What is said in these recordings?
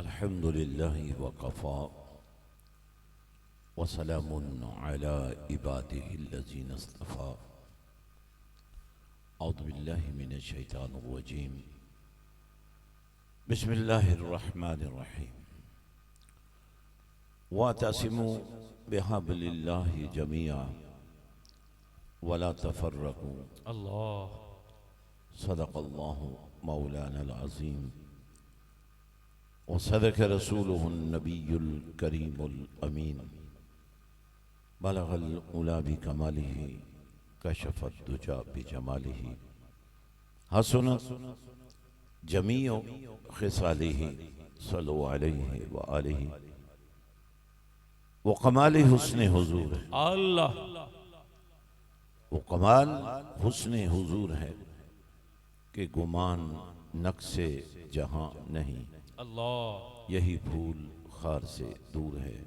अल्हम्दुलिल्लाहि वकफ़ा वसलामुन अला इबादिहिल्लज़ीना इस्तफ़ा। औज़ु बिल्लाहि मिनश शैतानिर रजीम। बिस्मिल्लाहिर रहमानिर रहीम। वअतसिमू बिहब्लिल्लाहि जमीअन वला तफ़र्रक़ू। अल्लाह। सदक़ल्लाहु मौलानल अज़ीम व सदक़ रसूलुहुन नबियुल करीमुल अमीन। बलगल उला बिकमालिही कशफ़द दुजा बिजमालिही हसनत जमीअ ख़िसालिही सल्लु अलैहि व आलिहि वो कमाल हुस्न हुजूर है। अल्लाह। वो कमाल हुस्न हुजूर है कि गुमान नक्शे जहां नहीं। अल्लाह। यही फूल खार से दूर है,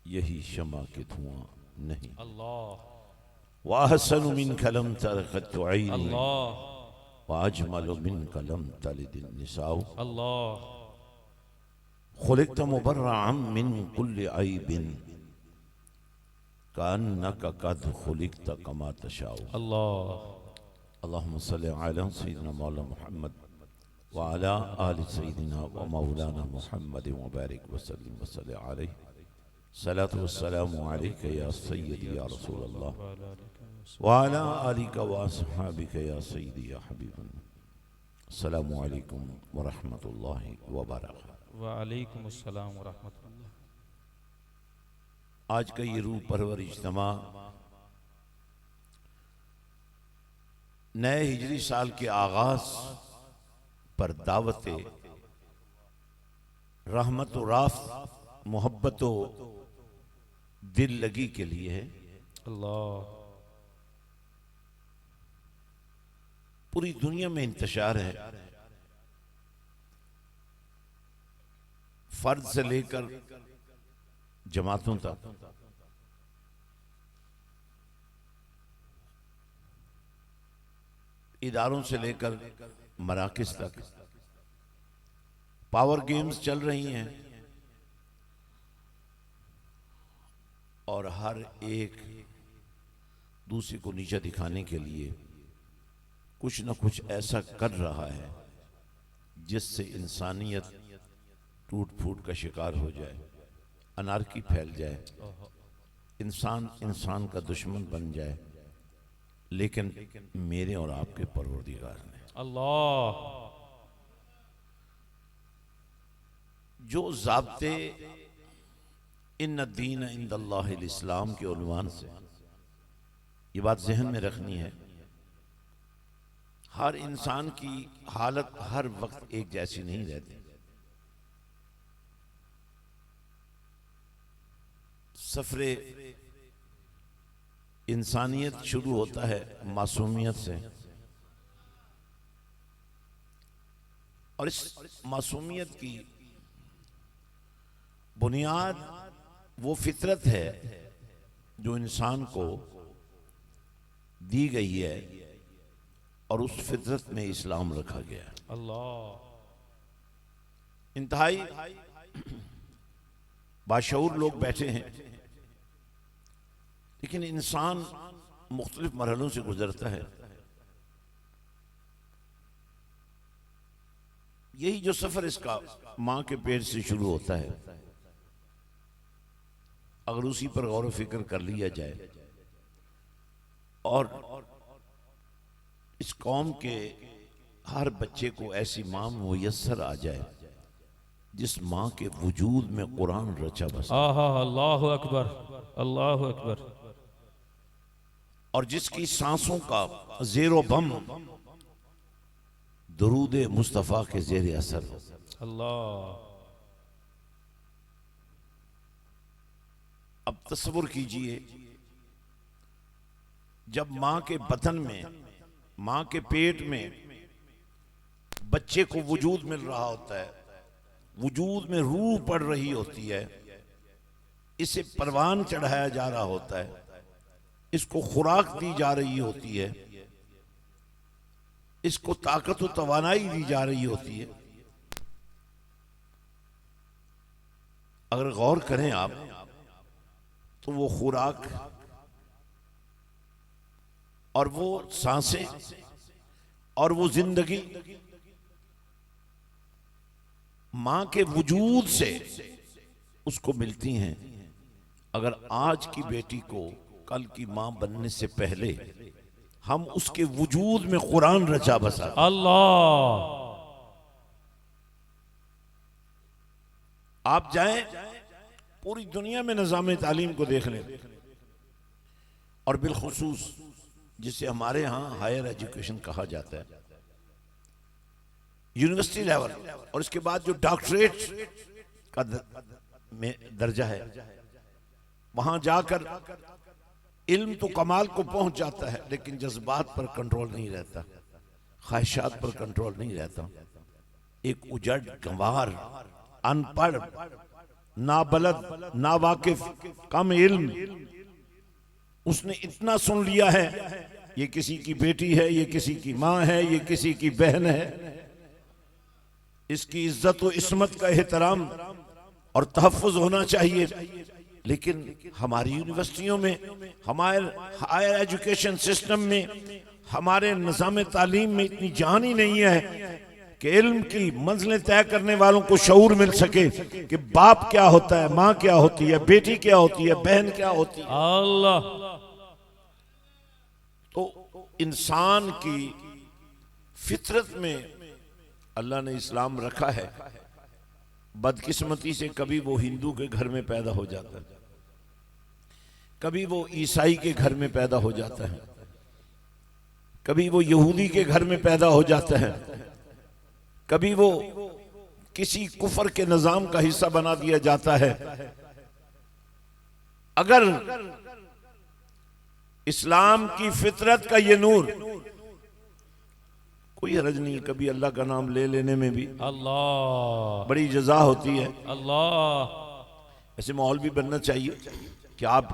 यही शमा के धुआं नहीं। अल्लाह। वाहसन मिन कलम तरक़त ऐनी अल्लाह। वाजमल मिन कलम तलिदिन निसाउ। अल्लाह। खुलिक़्त मुबर्रअम मिन कुल्लि ऐबिन कअन्नका क़द खुलिक़्त कमा तशाउ। अल्लाह। अल्लाहुम्मा सल्लि अला सय्यिदिना मौलाना मुहम्मद व अला आलि सय्यिदिना व मौलाना मुहम्मद व बारिक व सल्लिम व सल्लि अलैहि। सलातु व सलामु अलैका या सय्यदी या रसूल अल्लाह व अला आलिका व अस्हाबिका या सय्यदी या हबीबल्लाह। अस्सलामु अलैकुम व रहमतुल्लाहि व बरकातहू। वालेकुम अस्सलाम व रहमतुल्लाह। आज का ये रूह परवर इज्तिमा नए हिजरी साल के आगाज पर दावत रहमत व राफ मोहब्बत व दिल लगी के लिए है। अल्लाह। पूरी दुनिया में इंतशार है, फर्द से लेकर जमातों तक। इदारों से लेकर मराकिज तक पावर गेम्स चल रही हैं और हर एक दूसरे को नीचा दिखाने के लिए कुछ न कुछ ऐसा कर रहा है जिससे इंसानियत टूट फूट का शिकार हो जाए, अनारकी फैल जाए, इंसान इंसान का दुश्मन बन जाए। लेकिन मेरे और आपके परवरदिगार ने अल्लाह जो ज़ाब्ते इन्न दीन इंदल्लाहिल इस्लाम के उन्वान से, ये बात जहन में रखनी है, हर इंसान की हालत हर वक्त एक जैसी नहीं रहती। सफरे इंसानियत शुरू होता है मासूमियत से, और इस मासूमियत की बुनियाद वो फितरत है जो इंसान को दी गई है, और उस फितरत में इस्लाम रखा गया है। अल्लाह। इंतहाई बाशऊर लोग बैठे हैं, लेकिन इंसान मुख्तलिफ मरहलों से गुजरता है। यही जो सफर इसका मां के पेट से शुरू होता है, अगर उसी पर गौर फिक्र कर लिया जाए और इस कौम के हर बच्चे को ऐसी मां मुयस्सर आ जाए जिस मां के वजूद में कुरान रचा बसा, आहा, अल्लाहु अकबर, अल्लाहु अकबर, और जिसकी सांसों का जेरो बम दरूद मुस्तफ़ा के जेर असर हो। अल्लाह। अब तस्वुर कीजिए, जब मां के बतन में, मां के पेट में बच्चे को वजूद मिल रहा होता है, वजूद में रूह पड़ रही होती है, इसे परवान चढ़ाया जा रहा होता है, इसको खुराक दी जा रही होती है, इसको ताकत और तवानाई दी जा रही होती है, अगर गौर करें आप तो वो खुराक और वो सांसें और वो जिंदगी मां के वजूद से उसको मिलती हैं। अगर आज की बेटी को कल की मां बनने से पहले हम उसके वजूद में कुरान रचा बसा, अल्लाह, आप जाएं पूरी दुनिया में निज़ाम तालीम को देख लें, और बिलखुसूस जिसे हमारे यहाँ हायर एजुकेशन कहा जाता है, यूनिवर्सिटी लेवल और इसके बाद जो डॉक्टरेट का में दर्जा है, वहां जाकर इल्म तो कमाल को पहुंच जाता है, लेकिन जज्बात पर कंट्रोल नहीं रहता, ख्वाहिशात पर कंट्रोल नहीं रहता। एक उजड़, गंवार, अनपढ़, नाबलद, नावाकिफ, कम इल्म, उसने इतना सुन लिया है ये किसी की बेटी है, ये किसी की मां है, ये किसी की बहन है, इसकी इज्जत व इस्मत का एहतराम और तहफ़्फ़ुज़ होना चाहिए। लेकिन हमारी यूनिवर्सिटियों में, हमारे हायर एजुकेशन सिस्टम में, हमारे निज़ाम तालीम में इतनी जान ही नहीं है कि इल्म की मंजिलें तय करने वालों को शऊर मिल सके कि बाप क्या होता है, माँ क्या होती है, बेटी क्या होती है, बहन क्या होती है। अल्लाह, तो इंसान की फितरत में अल्लाह ने इस्लाम रखा है। बदकिस्मती से कभी वो हिंदू के घर में पैदा हो जाता है, कभी वो ईसाई के घर में पैदा हो जाता है, कभी वो यहूदी के घर में पैदा हो जाता है, कभी वो किसी कुफर के निजाम का हिस्सा बना दिया जाता है। अगर इस्लाम की फितरत का ये नूर, कोई हरज नहीं, कभी अल्लाह का नाम ले लेने में भी अल्लाह, बड़ी जजा होती है। अल्लाह, ऐसे माहौल भी बनना चाहिए कि आप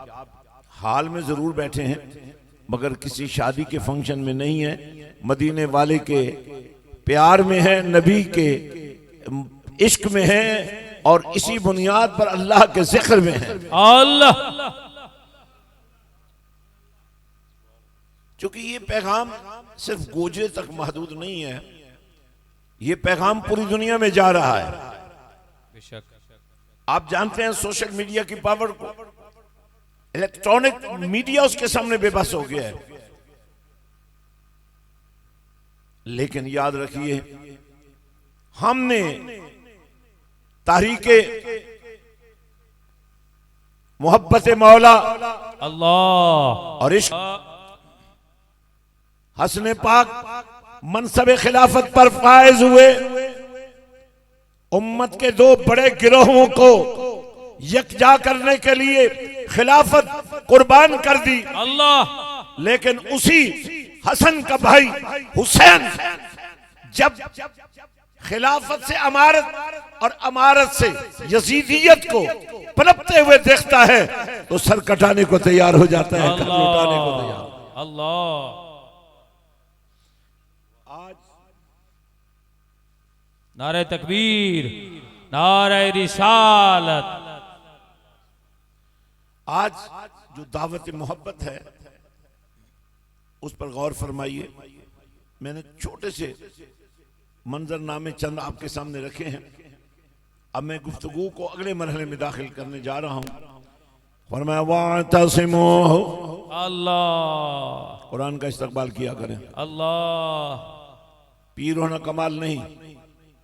हाल में जरूर बैठे हैं मगर किसी शादी के फंक्शन में नहीं है, मदीने वाले के प्यार में है, नबी के इश्क में है, और इसी बुनियाद पर अल्लाह के जिक्र में है। अल्लाह, क्योंकि ये पैगाम सिर्फ गोजरे तक महदूद नहीं है, ये पैगाम पूरी दुनिया में जा रहा है। बेशक, आप जानते हैं सोशल मीडिया की पावर को, इलेक्ट्रॉनिक मीडिया उसके सामने बेबस हो गया है। लेकिन याद रखिए, हमने तारीके मोहब्बत मौला अल्लाह और इश्क हसन पाक मनसब खिलाफत पर फायज हुए उम्मत के दो बड़े गिरोहों को यकजा करने के लिए खिलाफत कुर्बान कर दी। अल्लाह, लेकिन उसी हसन का भाई हुसैन जब खिलाफत से अमारत और अमारत से यजीदियत को पनपते हुए देखता है तो सर कटाने को तैयार हो जाता है, कद लुटाने को तैयार। अल्लाह, आज नारे तकबीर, नारे रिसालत। आज जो दावत मोहब्बत है उस पर गौर फरमाइए। मैंने छोटे से मंजरनामे चंद आपके सामने रखे हैं। अब मैं गुफ्तगू को अगले मरहले में दाखिल करने जा रहा हूं। फरमाया वातसिमू, अल्लाह, कुरान का इस्तकबाल किया करें। अल्लाह, पीर होना कमाल नहीं,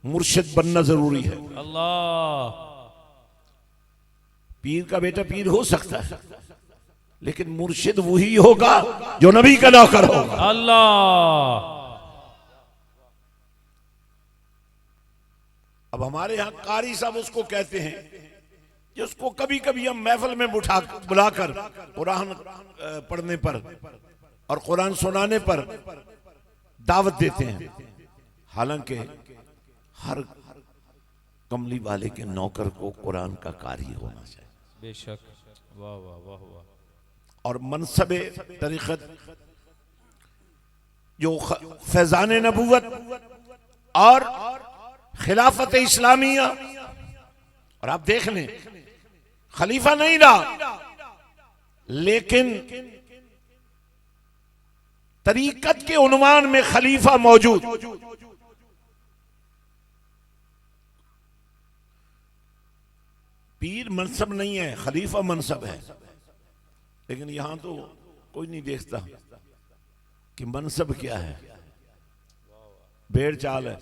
मुर्शिद बनना जरूरी है। अल्लाह, पीर का बेटा पीर हो सकता है, लेकिन मुर्शिद वही होगा जो नबी का नौकर होगा। अल्लाह। अब हमारे यहां कारी साहब उसको कहते हैं कि उसको कभी कभी हम महफिल में बुलाकर कुरान पढ़ने पर और कुरान सुनाने पर दावत देते हैं। हालांकि हर कमली वाले के नौकर को कुरान का कारी होना चाहिए। बेशक, वाह वाह वाह वाह। और मनसबे तरीक़त जो फैज़ान नबूवत और खिलाफत इस्लामिया और आप देख लें, खलीफा नहीं रहा, लेकिन तरीकत के उन्वान में खलीफा मौजूद। पीर मनसब नहीं है, खलीफा मनसब है। लेकिन यहां तो कोई नहीं देखता कि मनसब क्या है। भेड़ चाल है।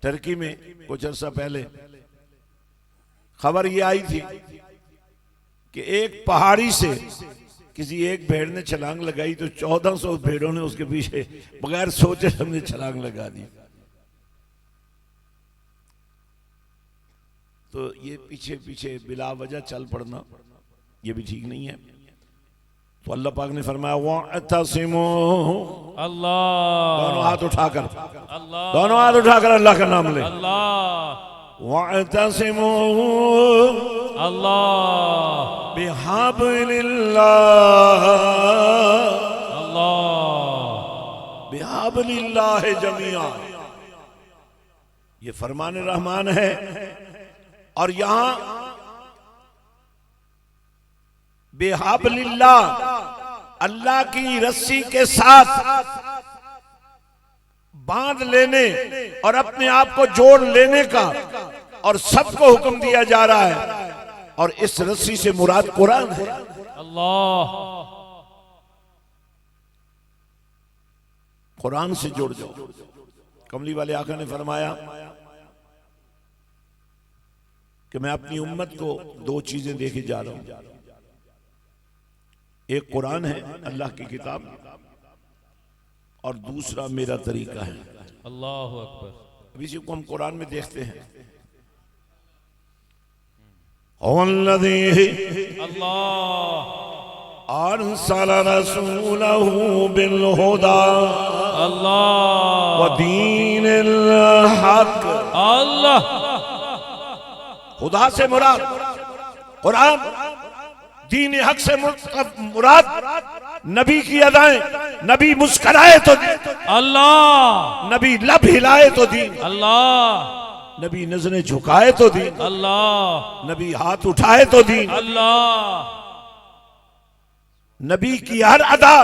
टर्की में कुछ अर्सा पहले खबर यह आई थी कि एक पहाड़ी से किसी एक भेड़ ने छलांग लगाई तो 1400 भेड़ों ने उसके पीछे बगैर सोचे समझे छलांग लगा दी। तो ये पीछे पीछे बिला वजह चल पड़ना ये भी ठीक नहीं है। तो अल्लाह पाक ने फरमाया वअतसिमू, अल्लाह, दोनों हाथ उठाकर, अल्लाह, दोनों हाथ उठाकर अल्लाह का नाम ले। अल्लाह, वअतसिमू अल्लाह, बिहाब्लिल्लाह, अल्लाह, बिहाब्लिल्लाह जमीआ। ये फरमान रहमान है। और यहां बिहाब्लिल्लाह, अल्लाह की रस्सी के साथ बांध लेने और अपने आप को जोड़ लेने का और सबको हुक्म दिया जा रहा है। और इस रस्सी से मुराद कुरान है। अल्लाह, कुरान से जुड़ जाओ। कमली वाले आका ने फरमाया कि मैं अपनी उम्मत को दो चीजें देके जा रहा हूं। एक कुरान है, अल्लाह की किताब, और दूसरा मेरा तरीका है। अल्लाह अकबर। इसी को हम कुरान में देखते हैं। अल्लाह, अरसल रसूलहू बिल हुदा अल्लाह, व दीनिल हक। अल्लाह, खुदा से मुराद कुरान, दीन हक से मुराद नबी की अदाएं। नबी मुस्कुराए तो दीन, अल्लाह, नबी लब हिलाए तो दीन, अल्लाह, नबी नजरें झुकाए तो दीन, अल्लाह, नबी हाथ उठाए तो दीन। अल्लाह, नबी की हर अदा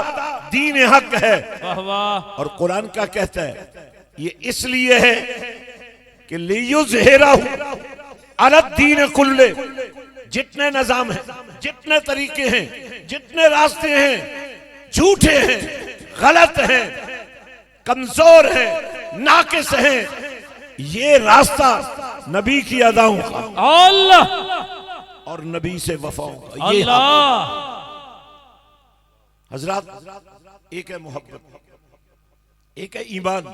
दीन हक है। वाह वाह, और कुरान क्या कहता है? ये इसलिए है कि लियुज़हिरहु अला दीन कुल्ले। जितने निजाम हैं, जितने तरीके हैं, जितने रास्ते हैं, झूठे हैं, गलत हैं, कमजोर हैं, नाकिस हैं, ये रास्ता नबी की अदाओं का, अल्लाह, और नबी से वफाओं का, ये अल्लाह, हजरत एक है मोहब्बत, एक है ईमान,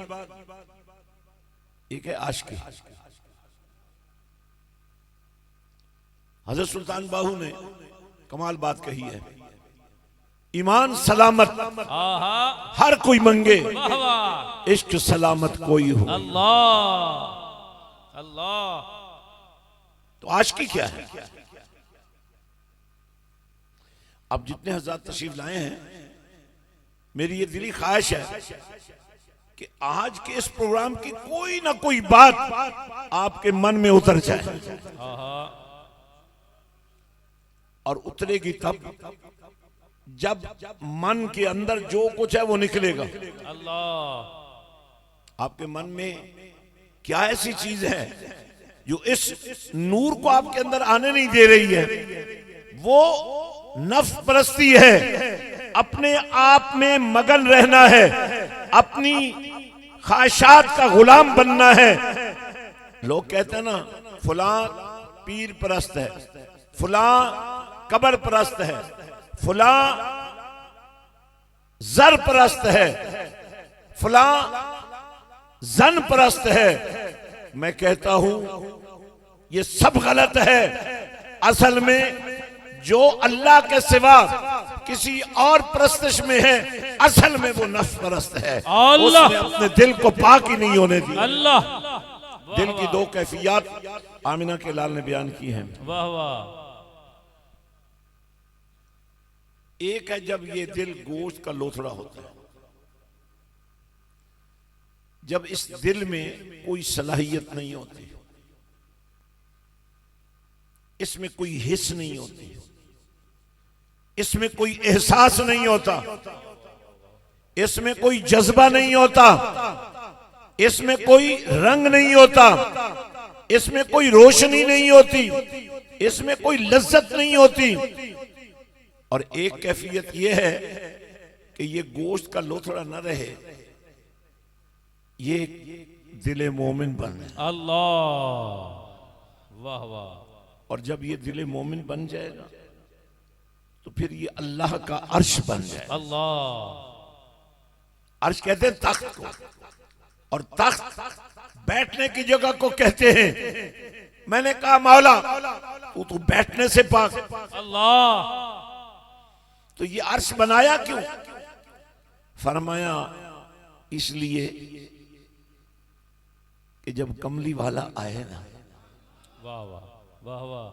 एक है आशिकी। हजरत सुल्तान बाहू ने कमाल बात कही है। ईमान सलामत आहा, हर कोई मंगे, वाह वाह, इश्क सलामत कोई हो। अल्लाह, अल्लाह, तो आशिकी क्या है? अब जितने हज़रात तशरीफ लाए हैं, मेरी ये दिली ख्वाहिश है कि आज के इस प्रोग्राम की कोई ना कोई बात आपके मन में उतर जाए। और उतरेगी तब जब मन के अंदर जो कुछ है वो निकलेगा। अल्लाह, आपके मन में क्या ऐसी चीज है जो इस नूर को आपके अंदर आने नहीं दे रही है? वो नफ्स परस्ती है, अपने आप में मगन रहना है, अपनी ख्वाहिशात का गुलाम बनना है। लोग कहते हैं ना, फुला पीर परस्त है, फुला कबर परस्त है, फुला जर परस्त है, फुला जन परस्त है। मैं कहता हूं ये सब गलत है। असल में जो अल्लाह के सिवा किसी और परस्तिश में है, असल में वो नफ्स परस्त है। उसने अपने दिल को पाक ही नहीं होने दिया। अल्लाह, दिल की दो कैफियत आमिना के लाल ने बयान की हैं। वाह वाह, एक है जब ये दिल गोश्त का लोथड़ा होता है, जब इस दिल में कोई सलाहियत नहीं होती, इसमें कोई हिस्स नहीं होती, इसमें कोई एहसास नहीं होता, इसमें कोई जज्बा नहीं होता, इसमें कोई रंग नहीं होता, इसमें कोई रोशनी नहीं होती, इसमें कोई लज्जत नहीं होती। और एक कैफियत यह है कि ये गोश्त का लोथड़ा न रहे, ये दिले मोमिन बने। अल्लाह, वाह वाह। और जब ये दिले मोमिन बन जाएगा तो फिर ये अल्लाह का अर्श बन जाएगा। अल्लाह, अर्श कहते हैं तख्त को, और तख्त बैठने की जगह को कहते हैं। मैंने कहा मौला तू बैठने से पाक, अल्लाह। तो ये अर्श बनाया क्यों? फरमाया इसलिए कि जब कमली वाला आए ना, वाह वाह वाह वाह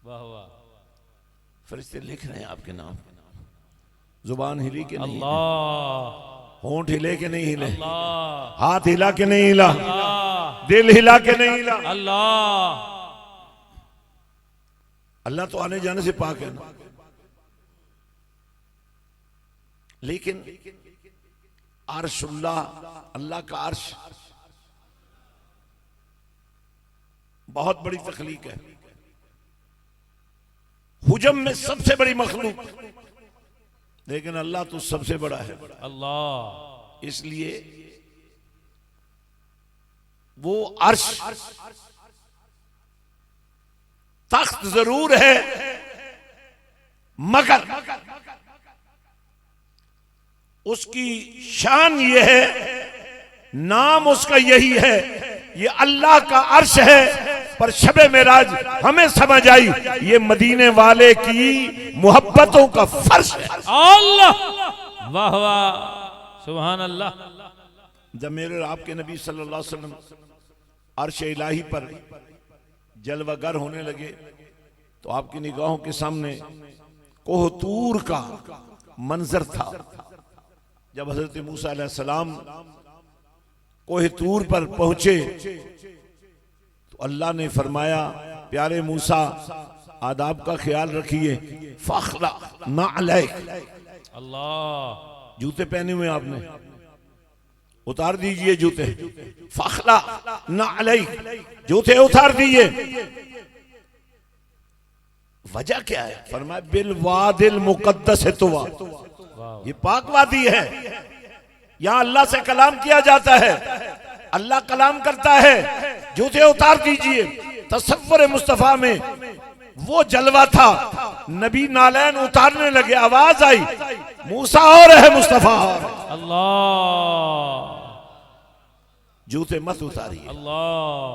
वाह वाह। फरिश्ते लिख रहे हैं आपके नाम। जुबान हिली के नहीं, अल्लाह, होंठ हिले के नहीं हिले, अल्लाह, हाथ हिला के नहीं हिला, अल्लाह, दिल हिला के नहीं हिला। अल्लाह। अल्लाह तो आने जाने से पाक है ना, लेकिन अर्शुल्लाह, अल्लाह का अर्श बहुत बड़ी तखलीक है। हुजम में सबसे बड़ी मखलूक, लेकिन अल्लाह तो सबसे बड़ा है। अल्लाह, इसलिए वो अर्श, तख्त जरूर है मगर उसकी शान ये है, नाम उसका यही है, ये अल्लाह का अर्श है। पर शबे मेराज हमें समझ आई ये मदीने वाले की मोहब्बतों का फर्श है। अल्लाह, वाह वाह, सुभान अल्लाह। जब मेरे और आपके नबी सल्लल्लाहु अलैहि वसल्लम अर्श इलाही पर जलवागर होने लगे तो आपकी निगाहों के सामने कोहतूर का मंजर था। जब हजरत मूसा अलैहिस्सलाम कोहतूर पर पहुंचे तो अल्लाह ने फरमाया, प्यारे मूसा आदाब का ख्याल रखिए, फखला ना अलैक, अल्लाह, जूते पहने हुए आपने, उतार दीजिए जूते, फखला ना अलैक, जूते उतार दीजिए। वजह क्या है? फरमाया बिल वादिल मुकद्दस है, तो ये पाक वादी है, यहां अल्लाह से कलाम किया जाता है, अल्लाह कलाम करता है, जूते उतार दीजिए। तसव्वुर मुस्तफा में वो जलवा था, नबी नालैन उतारने लगे, आवाज आई मूसा और है मुस्तफा और है। अल्लाह, जूते मत उतारिए, अल्लाह,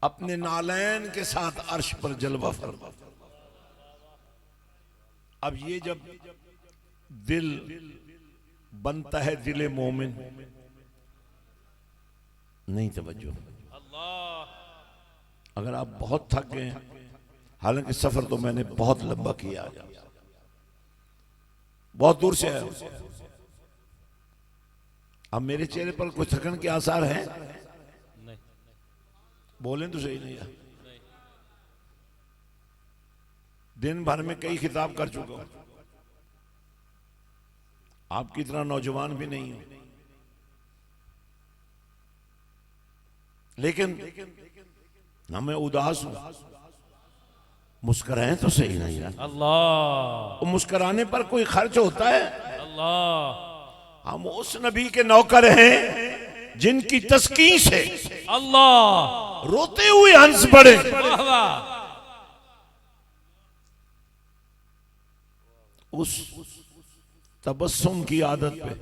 अपने नालैन के साथ अर्श पर जलवा फरमा। अब ये जब दिल बनता है दिले मोमिन, नहीं तवज्जो। अल्लाह, अगर आप बहुत थक गए हैं, हालांकि सफर तो मैंने बहुत लंबा किया, बहुत दूर से आया, अब मेरे चेहरे पर कोई थकन के आसार हैं? नहीं, बोलें तो सही नहीं यार। दिन भर में कई खिताब कर चुका हूं, आपकी तरह नौजवान भी नहीं हूं, लेकिन ना मैं उदास हूं। मुस्कुराएं तो सही नहीं यार। अल्लाह, मुस्कुराने पर कोई खर्च होता है? अल्लाह, हम उस नबी के नौकर हैं जिनकी तस्कीन से अल्लाह, रोते हुए हंस पड़े। वाह वाह, उस तबस्सुम की आदत पे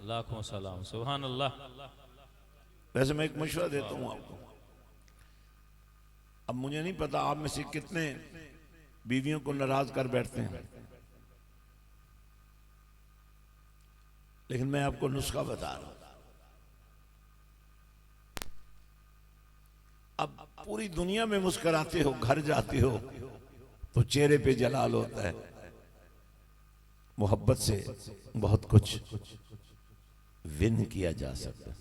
लाखों सलाम, सुभान अल्लाह। वैसे मैं एक मशवरा देता हूं आपको, अब मुझे नहीं पता आप में से कितने बीवियों को नाराज कर बैठते हैं, लेकिन मैं आपको नुस्खा बता रहा हूं। अब पूरी दुनिया में मुस्कुराते हो, घर जाते हो तो चेहरे पे जलाल होता है, मोहब्बत से बहुत कुछ विन किया जा सकता है।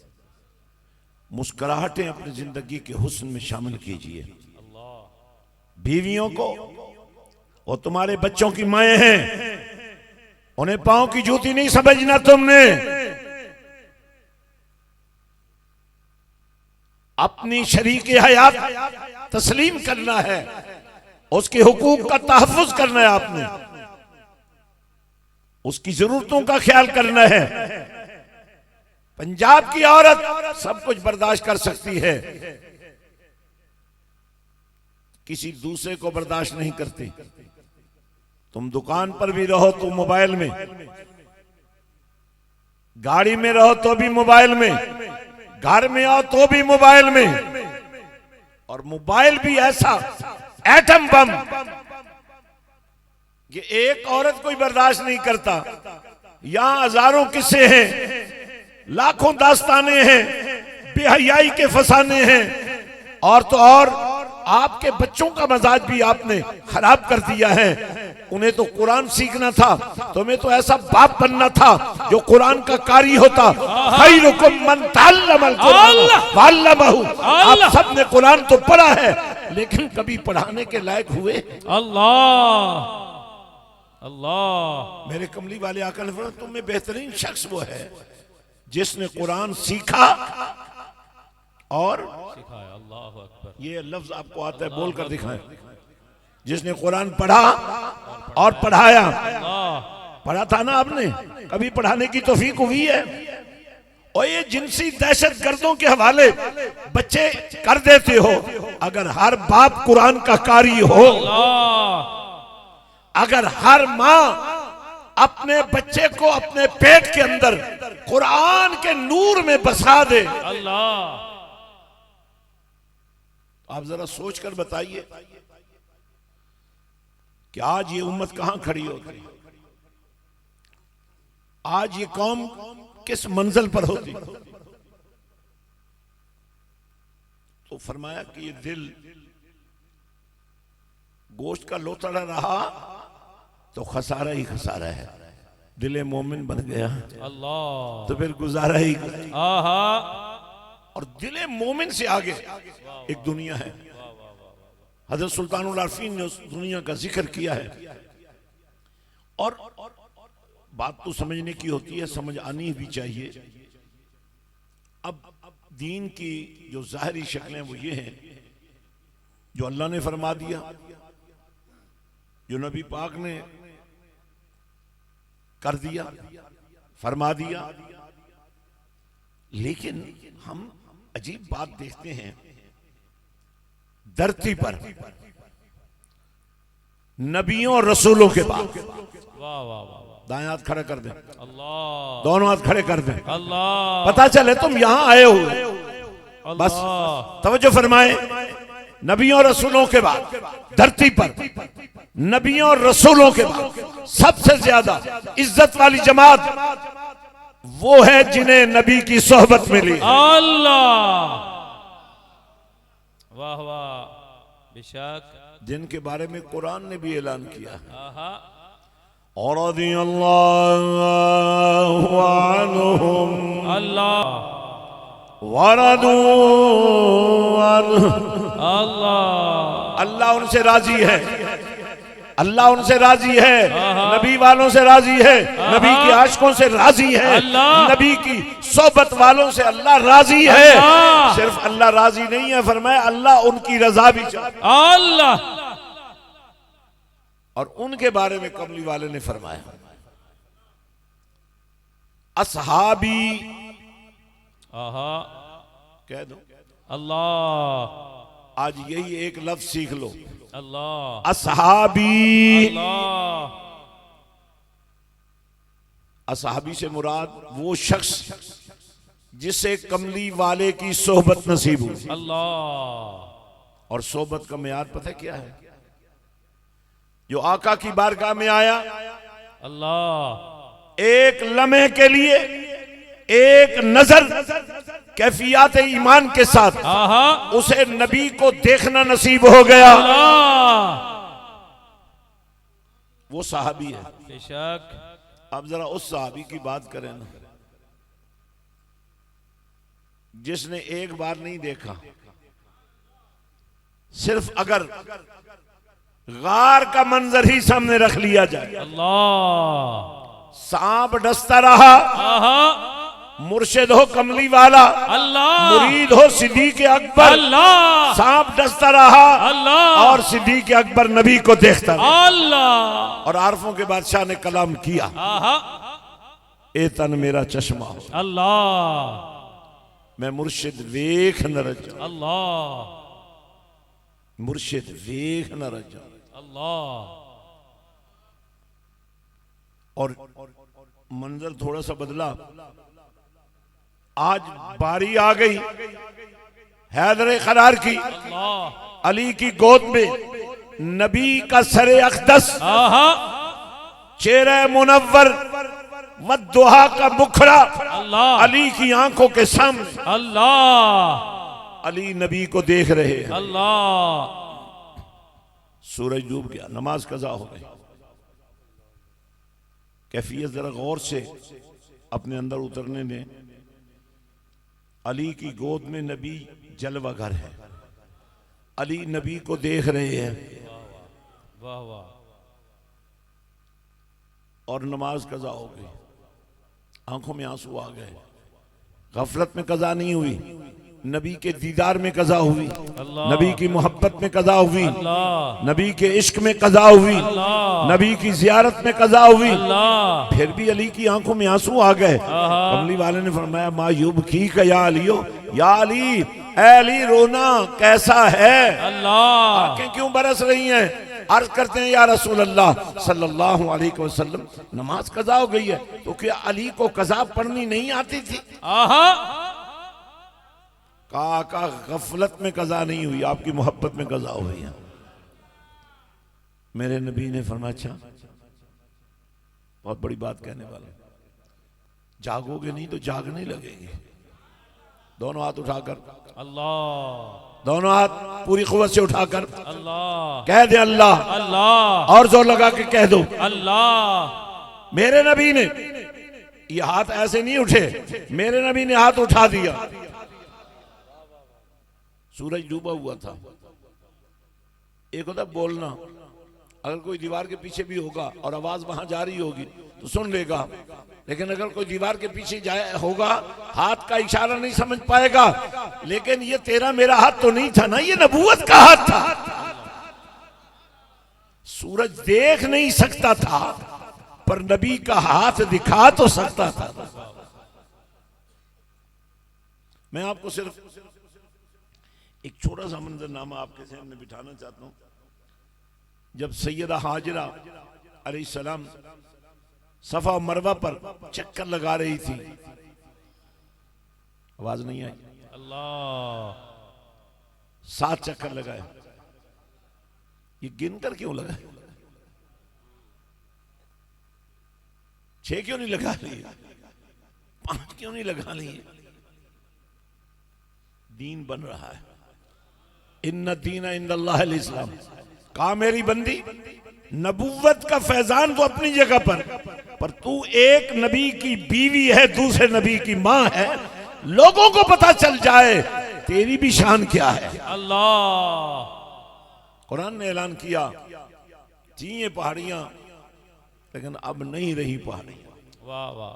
मुस्कुराहटें अपनी जिंदगी के हुस्न में शामिल कीजिए। अल्लाह, बीवियों को, वो तुम्हारे बच्चों की माएँ हैं, उन्हें पांव की जूती नहीं समझना तुमने। अपनी शरीक हयात तस्लीम करना है, उसके हुकूक का तहफ्फुज करना है, आपने उसकी जरूरतों का ख्याल करना है। पंजाब की औरत सब कुछ बर्दाश्त कर सकती है, किसी दूसरे को बर्दाश्त नहीं करती। तुम दुकान पर भी रहो तो मोबाइल में, गाड़ी में रहो तो भी मोबाइल में, घर में आओ तो भी मोबाइल में, और मोबाइल भी ऐसा एटम बम कि एक औरत कोई बर्दाश्त नहीं करता। यहां हजारों किस्से हैं, लाखों दास्ताने हैं, बेहयाई के फसाने हैं, और तो और आपके बच्चों का मजाज भी आपने खराब कर दिया है। उन्हें तो कुरान सीखना था, तुम्हें तो ऐसा बाप बनना था जो कुरान का कारी होता। खैरुकुम मन तअल्लमल कुरान वअल्लमहु। आप सब ने कुरान तो पढ़ा है, लेकिन कभी पढ़ाने के लायक हुए? अल्लाह अल्लाह। मेरे कमली वाले आका ने फरमाया, तुम में बेहतरीन शख्स वो है जिसने कुरान सीखा और सिखाया। अल्लाह अकबर। ये लफ्ज आपको आता है, बोल कर दिखाएं। जिसने कुरान पढ़ा और पढ़ाया। पढ़ा था ना आपने, कभी पढ़ाने की तौफीक हुई है? और ये जिनसी दहशत गर्दों के हवाले बच्चे कर देते हो। अगर हर बाप कुरान का कारी हो, अगर हर माँ अपने बच्चे को अपने पेट के अंदर कुरान के नूर में बसा दे, अल्लाह, आप जरा सोच कर बताइए कि आज ये उम्मत कहां खड़ी होती, आज ये कौम किस मंजिल पर होती। तो फरमाया कि ये दिल गोश्त का लोथड़ा रहा तो खसारा ही खसारा है। दिले मोमिन बन गया अल्लाह तो फिर गुजारा ही। आहा। और दिले मोमिन से आगे एक दुनिया है। हजरत सुल्तानुल आरफीन ने उस दुनिया का जिक्र किया है। और बात तो समझने की होती है, समझ आनी भी चाहिए। अब दीन की जो जाहिरी शक्लें वो ये हैं जो अल्लाह ने फरमा दिया, जो नबी पाक ने कर दिया, फरमा दिया। लेकिन हम अजीब बात देखते हैं, धरती पर नबियों और रसूलों के बाद, वाह वाह वाह, दाएं हाथ खड़े कर दें, अल्लाह, दोनों हाथ खड़े कर दें, अल्लाह, पता चले तुम यहां आए हुए। बस अल्लाह, तवज्जो फरमाए, नबियों और रसूलों के बाद धरती पर नबियों और रसूलों के बाद सबसे ज्यादा इज्जत वाली जमात वो है जिन्हें नबी की सोहबत मिली। अल्लाह, वाह वाह, बेशक, जिनके बारे में कुरान ने भी ऐलान किया। आहा, और रदियल्लाहु अन्हुम अल्लाह, वरदू अन्हु। अल्लाह, अल्लाह उनसे राजी है, अल्लाह उनसे राजी है, नबी वालों से राजी है, नबी के आशिकों से राजी है, नबी की सोबत वालों से अल्लाह राजी है। सिर्फ अल्लाह राजी नहीं है, फरमाया अल्लाह उनकी रजा भी चाहता है। अल्लाह। और उनके बारे में कमली वाले ने फरमाया, असहाबी, आहा, कह दो अल्लाह, आज यही एक लफ्ज सीख लो, अल्लाह, असहाबी। अल्लाह, असहाबी से मुराद वो शख्स जिसे कमली वाले की सोहबत नसीब हुई। अल्लाह, और सोहबत का मियाद पता है क्या है? जो आका की बारगाह में आया, अल्लाह, एक लम्हे के लिए, एक नजर कैफियत ईमान के साथ आहा, उसे नबी को देखना नसीब हो गया, अल्लाह, वो सहाबी है। बेशक, अब जरा उस सहाबी की बात करें ना, जिसने एक बार नहीं देखा, सिर्फ अगर गार का मंजर ही सामने रख लिया जाए, अल्लाह, सांप डसता रहा, आहा, मुर्शिद हो कमली वाला, अल्लाह, मुरीद हो सिद्दीक अकबर, अल्लाह, सांप डसता रहा अल्लाह, और सिद्दीक अकबर नबी को देखता रहा। अल्लाह, और आरफों के बादशाह ने कलाम किया, आहा, ए तन मेरा चश्मा हो, अल्लाह, मैं मुर्शिद वेख न रजा, अल्लाह, मुर्शिद वेख न रजा। अल्लाह, और मंजर थोड़ा सा बदला। आज बारी आ गई हैदर करार की, अल्लाह, अली की गोद में नबी का सरे अक़दस, आहा, चेहरे मुनव्वर व दुहा का मुखड़ा अल्लाह, अली की आंखों के सामने। अल्लाह, अली नबी को देख रहे हैं। अल्लाह, सूरज डूब गया, नमाज कज़ा हो गई। कैफियत जरा गौर से अपने अंदर उतरने दें। अली की गोद में नबी जलवागर है, अली नबी को देख रहे हैं वाह वाह, और नमाज कज़ा हो गई। आंखों में आंसू आ गए। गफलत में कज़ा नहीं हुई, नबी के दीदार में कज़ा हुई, अल्लाह, नबी की मोहब्बत में कज़ा हुई, अल्लाह, नबी के इश्क में कज़ा हुई, अल्लाह, नबी की जियारत में कज़ा हुई। अल्लाह, फिर भी अली की आंखों में आंसू आ गए। आहा, कमली वाले ने फरमाया मायूब की का या अलियो, या अली, ऐ अली रोना कैसा है, अल्लाह, आंखें क्यों बरस रही हैं? अर्ज करते हैं या रसूल अल्लाह सल्लल्लाहु अलैहि वसल्लम, नमाज कज़ा हो गई है तो क्या अली को कज़ा पढ़नी नहीं आती थी? आहा, का गफलत में कज़ा नहीं हुई, आपकी मोहब्बत में कज़ा हुई है। मेरे नबी ने फरमाया अच्छा, बहुत बड़ी बात कहने वाला, जागोगे नहीं तो जागने लगेंगे। दोनों हाथ उठाकर, अल्लाह, दोनों हाथ पूरी कुव्वत से उठाकर अल्लाह, कह दे अल्लाह, अल्लाह, और जोर लगा के कह दो अल्लाह। मेरे नबी ने, ये हाथ ऐसे नहीं उठे, मेरे नबी ने हाथ उठा दिया। सूरज डूबा हुआ था। एक होता बोलना, अगर कोई दीवार के पीछे भी होगा और आवाज वहां जा रही होगी तो सुन लेगा, लेकिन अगर कोई दीवार के पीछे जाए होगा, हाथ का इशारा नहीं समझ पाएगा। लेकिन ये तेरा मेरा हाथ तो नहीं था ना, ये नबूवत का हाथ था। सूरज देख नहीं सकता था पर नबी का हाथ दिखा तो सकता था। मैं आपको सिर्फ एक छोटा सा मंजरनामा आपके सामने बिठाना चाहता हूं। जब सैयदा हाजिरा अलैहिस्सलाम सफा मरवा पर चक्कर लगा रही थी, आवाज नहीं आई, अल्लाह, 7 चक्कर लगाए। ये गिनकर क्यों लगाए? 6 क्यों नहीं लगा लिए? 5 क्यों नहीं लगा लिए? दीन बन रहा है। इन्ना दीना इंदल्लाहिल इस्लाम। कहा मेरी बंदी, नबुव्वत का फैजान तो अपनी जगह पर तू एक नबी की बीवी है, दूसरे नबी की मां है। लोगों को पता चल जाए तेरी भी शान क्या है। अल्लाह, कुरान ने ऐलान किया थी ये पहाड़ियां, लेकिन अब नहीं रही पहाड़ियां। वाह वाह,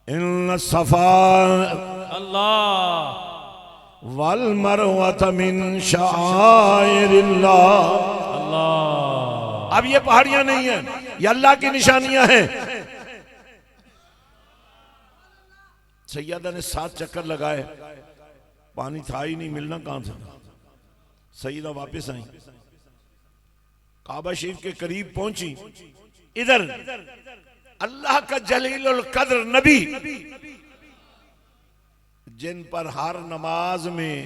इन सफा अल्लाह, वल मरवत मिन शाइरिल्लाह। अल्लाह, अब ये पहाड़ियां नहीं है, ये अल्लाह की निशानियां हैं। सैयदा ने 7 चक्कर लगाए, पानी था ही नहीं, मिलना कहां था। सैयदा वापस आई, काबा शरीफ के करीब पहुंची। इधर अल्लाह का जलीलुल कद्र नबी, जिन पर हर नमाज में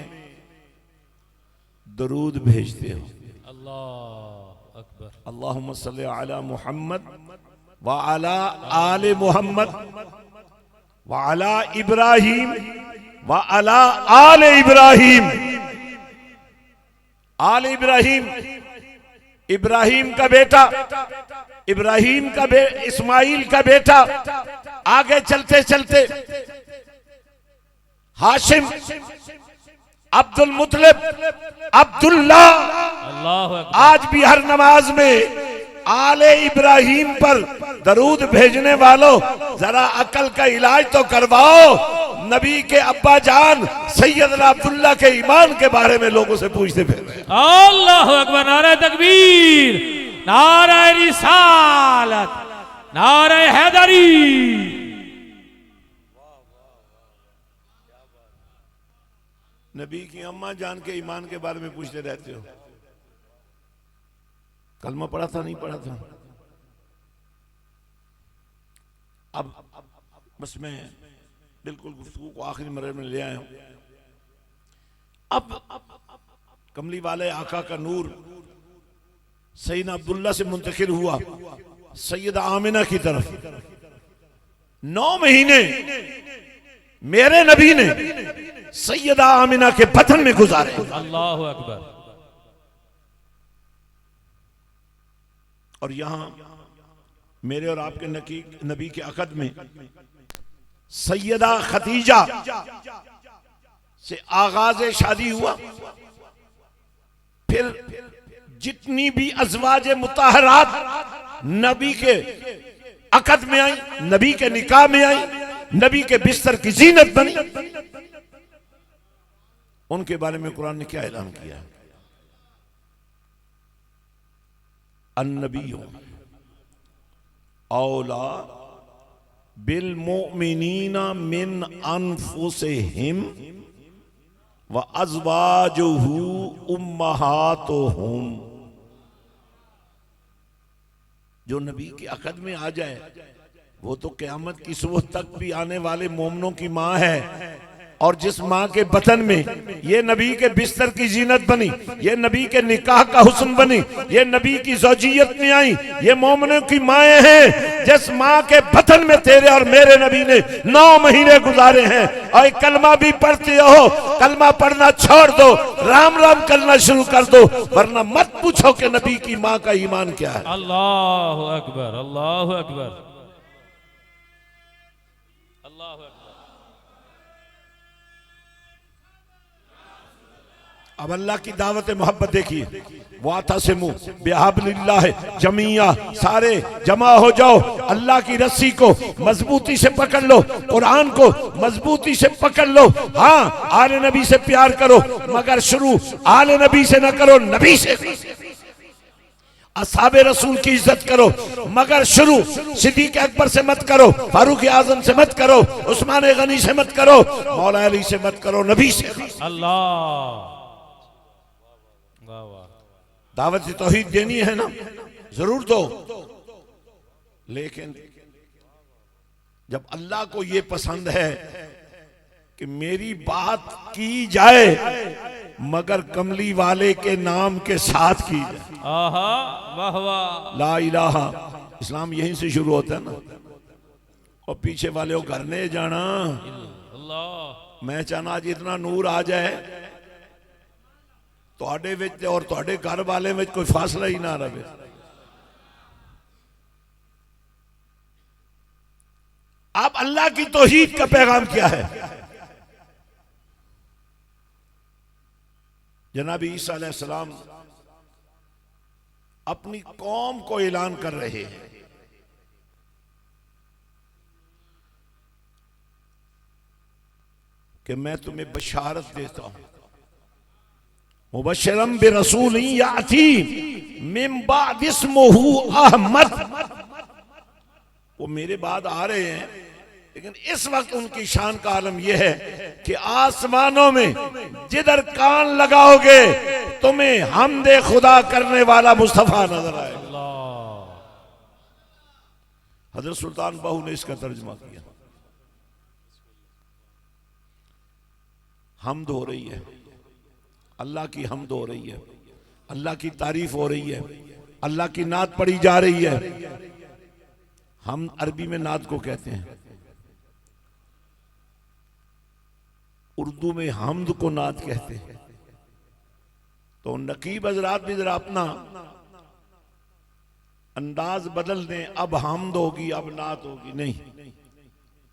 दरूद भेजते हो। अल्लाह अकबर, अल्लाहुम्मा सल्ली अला मुहम्मद व अला आले मुहम्मद व अला इब्राहिम व अला आले इब्राहिम। आले इब्राहिम, इब्राहिम का बेटा, इब्राहिम का इस्माइल का बेटा। आगे चलते चलते हाशिम, अब्दुल मुतलिब, अब्दुल्ला, अल्लाह अकबर। आज भी हर नमाज में आले इब्राहिम पर दरूद भेजने वालों, जरा अकल का इलाज तो करवाओ। नबी के अब्बा जान सैयदना अब्दुल्ला के ईमान के बारे में लोगों से पूछते फिर रहे हैं। अल्लाह अकबर। नारे तकबीर, नारे रिसालत, नारे हैदरी। नबी की अम्मा जान के ईमान के बारे में पूछते रहते हो। कलमा पढ़ा था नहीं पढ़ा था? अब बस मैं बिल्कुल गुफ्तगू को आखिरी मरहले में ले आया हूं। अब कमली वाले आका का नूर सैयदना अब्दुल्ला से मुंतकिल हुआ सैयदा आमिना की तरफ। 9 महीने मेरे नबी ने सैयदा आमिना के बतन में गुजारे। अल्लाह अकबर। और यहां मेरे और आपके नबी के अकद में सैयदा खदीजा से आगाज शादी हुआ। फिर जितनी भी अज़वाज मुताहरात नबी के अकद में आई, नबी के निकाह में आई, नबी के बिस्तर की जीनत बनी, उनके बारे में कुरान ने क्या ऐलान किया है? अन्नबिय्यु औला बिल मोमिनीना मिन अनफुसिहिम व अज़वाजुहु उम्महातुहुम। जो नबी के अकद में आ जाए वो तो क़यामत की सुबह तक भी आने वाले मोमनों की माँ है। और जिस माँ के बतन में ये नबी के बिस्तर की जीनत बनी, ये नबी के निकाह का हुस्न बनी, ये नबी की ज़ौजियत में आई, ये मोमनों की माएँ हैं। जिस माँ के बतन में तेरे और मेरे नबी ने 9 महीने गुजारे हैं। और कलमा भी पढ़ते हो, कलमा पढ़ना छोड़ दो, राम राम करना शुरू कर दो, वरना मत पूछो कि नबी की माँ का ईमान क्या है। अल्लाह अकबर, अल्लाह अकबर, अल्लाह अकबर। अब अल्लाह की दावत मोहब्बत देखिए। वातसिमु बिहब्लिल्लाह जमीया, सारे जमा हो जाओ, अल्लाह की रस्सी को मजबूती से पकड़ लो, कुरान को मजबूती से पकड़ लो। हाँ, आले नबी से प्यार करो, मगर शुरू आले नबी से न करो, नबी से। असहाबे रसूल की इज्जत करो, मगर शुरू सिद्दीक अकबर से मत करो, फारूक आजम से मत करो, उस्मान गनी से मत करो, मौला अली से मत करो, नबी से। अल्लाह, वाह वाह। दावत तौहीद देनी है ना, जरूर दो, लेकिन जब अल्लाह को यह पसंद है कि मेरी बात की जाए मगर कमली वाले के नाम के साथ की जाए। आहा, वाह वाह। ला इलाहा, इस्लाम यहीं से शुरू होता है ना। और पीछे वाले को घर ने जाना, अल्लाह। मैं चाहना आज इतना नूर आ जाए ਤੁਹਾਡੇ ਵਿੱਚ और ਤੁਹਾਡੇ घर वाले में कोई फासला ही ना रहे। अब अल्लाह की तौहीद का पैगाम क्या है? जनाब ईसा अलैहिस्सलाम अपनी कौम को ऐलान कर रहे हैं कि मैं तुम्हें बशारत देता हूं, मुबश्शिरम बिरसूल याती मिन बाद इस्मुहु अहमद। वो मेरे बाद आ रहे हैं, लेकिन इस वक्त उनकी शान का आलम यह है कि आसमानों में जिधर कान लगाओगे तुम्हें हमदे खुदा करने वाला मुस्तफा नजर आएगा। हजरत सुल्तान बहू ने इसका तर्जुमा किया। हमद हो रही है, अल्लाह की हमद हो रही है, अल्लाह की तारीफ हो रही है, अल्लाह की नात पढ़ी जा रही है। हम अरबी में नात को कहते हैं, उर्दू में हमद को नात कहते हैं। तो नकीब हजरात भी जरा अपना अंदाज बदल दें, अब हमद होगी अब नात होगी नहीं,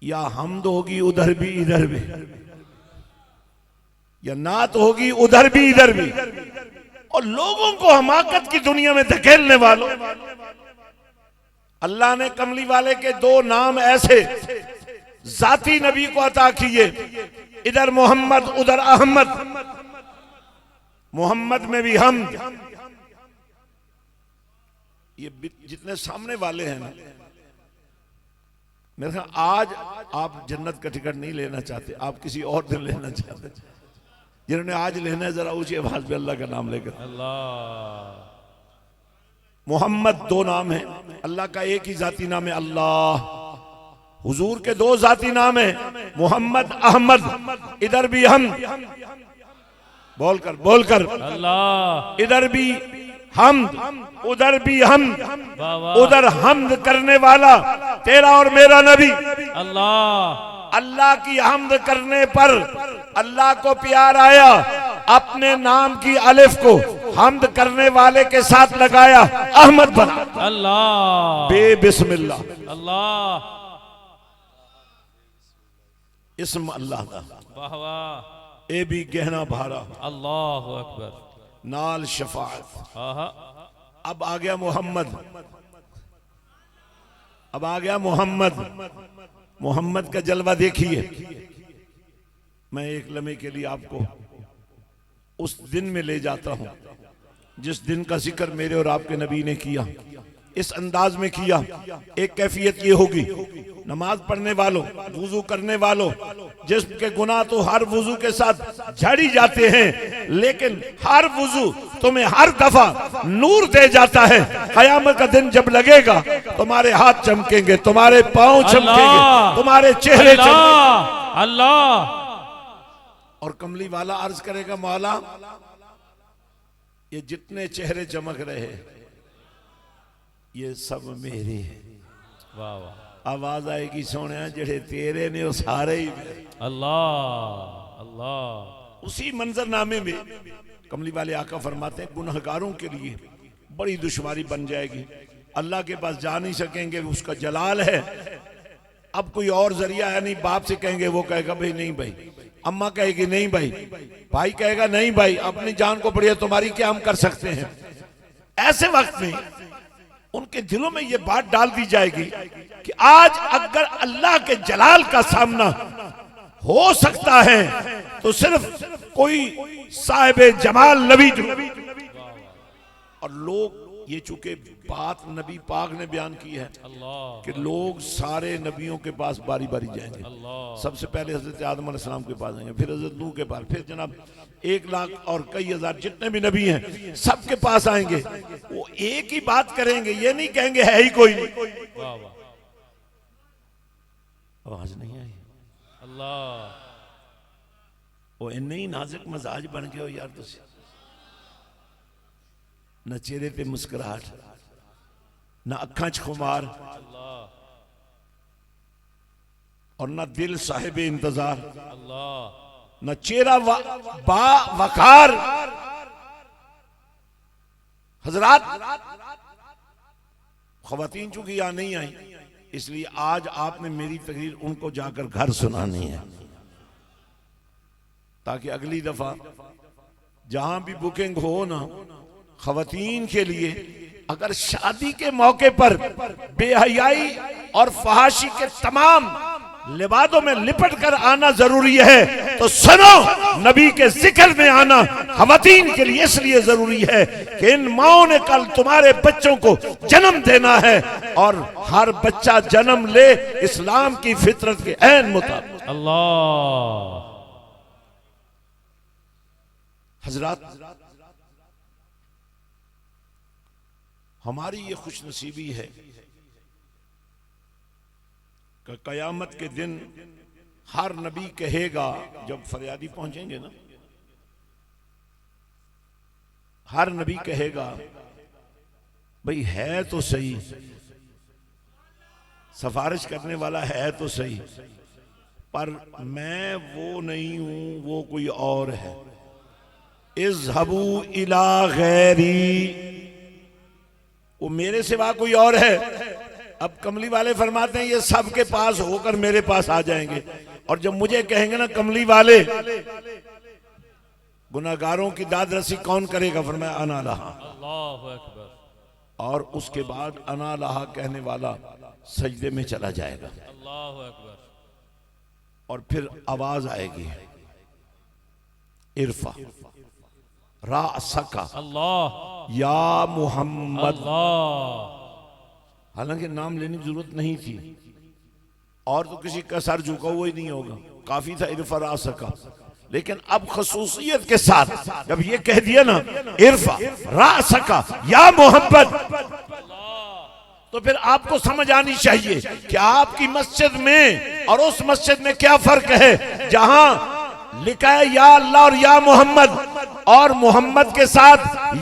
या हमद होगी उधर भी इधर भी, या नात होगी उधर भी इधर भी। और लोगों को हमाकत की दुनिया में धकेलने वालों, अल्लाह ने कमली वाले के दो नाम ऐसे जाती नबी को अता किए, इधर मोहम्मद उधर अहमद। मोहम्मद में भी हम, ये जितने सामने वाले हैं ना, मेरे ख्याल आज आप जन्नत का टिकट नहीं लेना चाहते, आप किसी और दिन लेना चाहते। जिन्होंने आज लेना है जरा ऊंची आवाज में अल्लाह का नाम लेकर। अल्लाह। मोहम्मद दो नाम है, अल्लाह का एक ही जाती नाम है अल्लाह। हुजूर के दो जाती नाम है, मोहम्मद अहमद। इधर भी हम, बोलकर बोलकर अल्लाह। इधर भी हम, उधर भी हम, वाह वाह। उधर हमद करने वाला तेरा और मेरा नबी। अल्लाह। अल्लाह की हमद करने पर अल्लाह को प्यार आया, अपने नाम की अलिफ को हमद करने वाले के साथ लगाया, अहमद बना। अल्लाह। बे बिस्मिल्लाह, अल्लाह। इस्म अल्लाह का, वाह वाह। ए भी गहना भारा, अल्लाह अकबर। नाल शफाअत। आहा। अब आ गया मोहम्मद, अब आ गया मोहम्मद। मोहम्मद का जलवा देखिए। मैं एक लम्हे के लिए आपको उस दिन में ले जाता हूं जिस दिन का जिक्र मेरे और आपके नबी ने किया, इस अंदाज में किया। एक कैफियत ये होगी, नमाज पढ़ने वालों, वुजू करने वालों, जिसके गुनाह तो हर वुजू के साथ झड़ी जाते हैं, लेकिन हर वुजू तुम्हें हर दफा नूर दे जाता है। कयामत का दिन जब लगेगा, तुम्हारे हाथ चमकेंगे, तुम्हारे पांव चमकेंगे, तुम्हारे चेहरे चमकेंगे। अल्लाह। और कमली वाला अर्ज करेगा, मौला ये जितने चेहरे चमक रहे ये सब मेरे हैं। वाह वाह। आवाज आएगी, सोने जेड़े तेरे ने वो सारे ही मेरे। अल्लाह अल्लाह। उसी मंजरनामे में कमली वाले आका फरमाते हैं, गुनहगारों के लिए बड़ी दुश्वारी बन जाएगी, अल्लाह के पास जा नहीं सकेंगे, उसका जलाल है। अब कोई और जरिया है नहीं, बाप से कहेंगे, वो कहेगा भाई नहीं भाई, अम्मा कहेगी नहीं भाई, भाई कहेगा नहीं भाई, अपनी जान को बढ़िया तुम्हारी क्या हम कर सकते हैं। ऐसे वक्त में उनके दिलों में ये बात डाल दी जाएगी कि आज अगर अल्लाह के जलाल का सामना हो सकता है तो सिर्फ कोई साहिबे जमाल नबी। और लोग ये चूंकि बात नबी पाक ने बयान की है कि लोग सारे नबियों के पास बारी बारी जाएंगे। सबसे पहले हजरत आदम अलैहिस्सलाम के पास जाएंगे, फिर हजरत नूह के पास, फिर जनाब 1 लाख और कई हजार जितने भी नबी हैं सबके पास आएंगे। वो एक ही बात करेंगे, ये नहीं कहेंगे है ही कोई नहीं। आवाज नहीं आई। अल्लाह। वो इन्ने ही नाजुक मजाज बन गए हो यार तुसी, न चेहरे पे मुस्कुराहट, न अखां च खुमार, और न दिल साहिब इंतजार, न चेहरा बा वकार। हजरात, खवातीन चूंकि यहां नहीं आई, इसलिए आज आपने मेरी तकरीर उनको जाकर घर सुनानी है, ताकि अगली दफा जहां भी बुकिंग हो ना, खवातीन के लिए अगर शादी के मौके पर बेहयाई और फहाशी के तमाम लिबादों में लिपट कर आना जरूरी है, तो सुनो, नबी के जिक्र में आना खवातीन के लिए इसलिए जरूरी है कि इन माओं ने कल तुम्हारे बच्चों को जन्म देना है, और हर बच्चा जन्म ले इस्लाम की फितरत के ऐन मुताबिक। अल्लाह। हजरात, हमारी ये खुश नसीबी है कि कयामत के दिन हर नबी कहेगा, जब फरियादी पहुंचेंगे ना, हर नबी कहेगा भाई है तो सही, सिफारिश करने वाला है तो सही, पर मैं वो नहीं हूं, वो कोई और है। इज़हबू इला गैरी, वो मेरे सिवा कोई और है। अब कमली वाले फरमाते हैं ये सबके पास होकर मेरे पास आ जाएंगे, और जब मुझे कहेंगे ना कमली वाले, गुनाहगारों की दाद रसी कौन करेगा? फरमाया अना लहा। अल्लाहु अकबर। और उसके बाद अना लहा कहने वाला सजदे में चला जाएगा अल्लाहु अकबर। और फिर आवाज आएगी इरफा रासका अल्लाह या मोहम्मद। अल्लाह। हालांकि नाम लेने की जरूरत नहीं थी, और तो किसी का सर झुका हुआ ही नहीं होगा, काफी था इरफा रासका। लेकिन अब खसूसियत के साथ जब ये कह दिया ना इरफा रासका या मोहम्मद, तो फिर आपको समझ आनी चाहिए कि आपकी मस्जिद में और उस मस्जिद में क्या फर्क है। जहां लिखा है या अल्लाह और या मोहम्मद, और मोहम्मद के साथ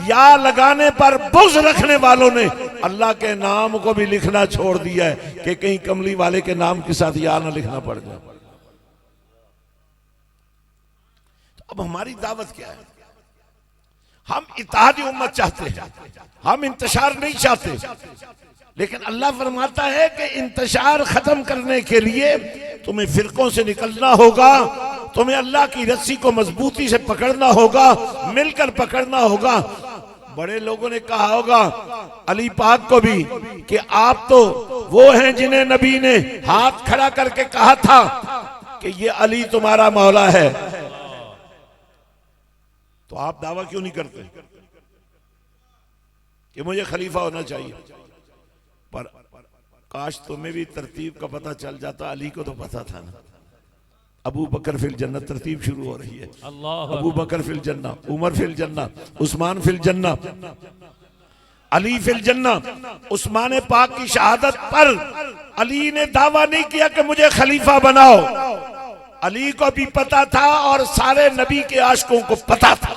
या लगाने पर बुग़्ज़ रखने वालों ने अल्लाह के नाम को भी लिखना छोड़ दिया है कि कहीं कमली वाले के नाम के साथ या ना लिखना पड़ जाए। तो अब हमारी दावत क्या है? हम इत्तेहादी उम्मत चाहते हैं, हम इंतशार नहीं चाहते। लेकिन अल्लाह फरमाता है कि इंतशार खत्म करने के लिए तुम्हें फिरकों से निकलना होगा, तुम्हें अल्लाह की रस्सी को मजबूती से पकड़ना होगा, मिलकर पकड़ना होगा। बड़े लोगों ने कहा होगा अली पाक को भी कि आप तो वो हैं जिन्हें नबी ने हाथ खड़ा करके कहा था कि ये अली तुम्हारा मौला है। तो आप दावा क्यों नहीं करते कि मुझे खलीफा होना चाहिए? पर काश तुम्हें भी तरतीब का पता चल जाता। अली को तो पता था ना, अबू बकर फिल जन्नत तरतीब शुरू हो रही है। अबू बकर फिल जन्ना, उमर फिल जन्ना, उस्मान फिल जन्ना, अली फिल जन्ना। उस्मान पाक की शहादत पर अली ने दावा नहीं किया कि मुझे खलीफा बनाओ। अली को भी पता था और सारे नबी के आशिकों को पता था।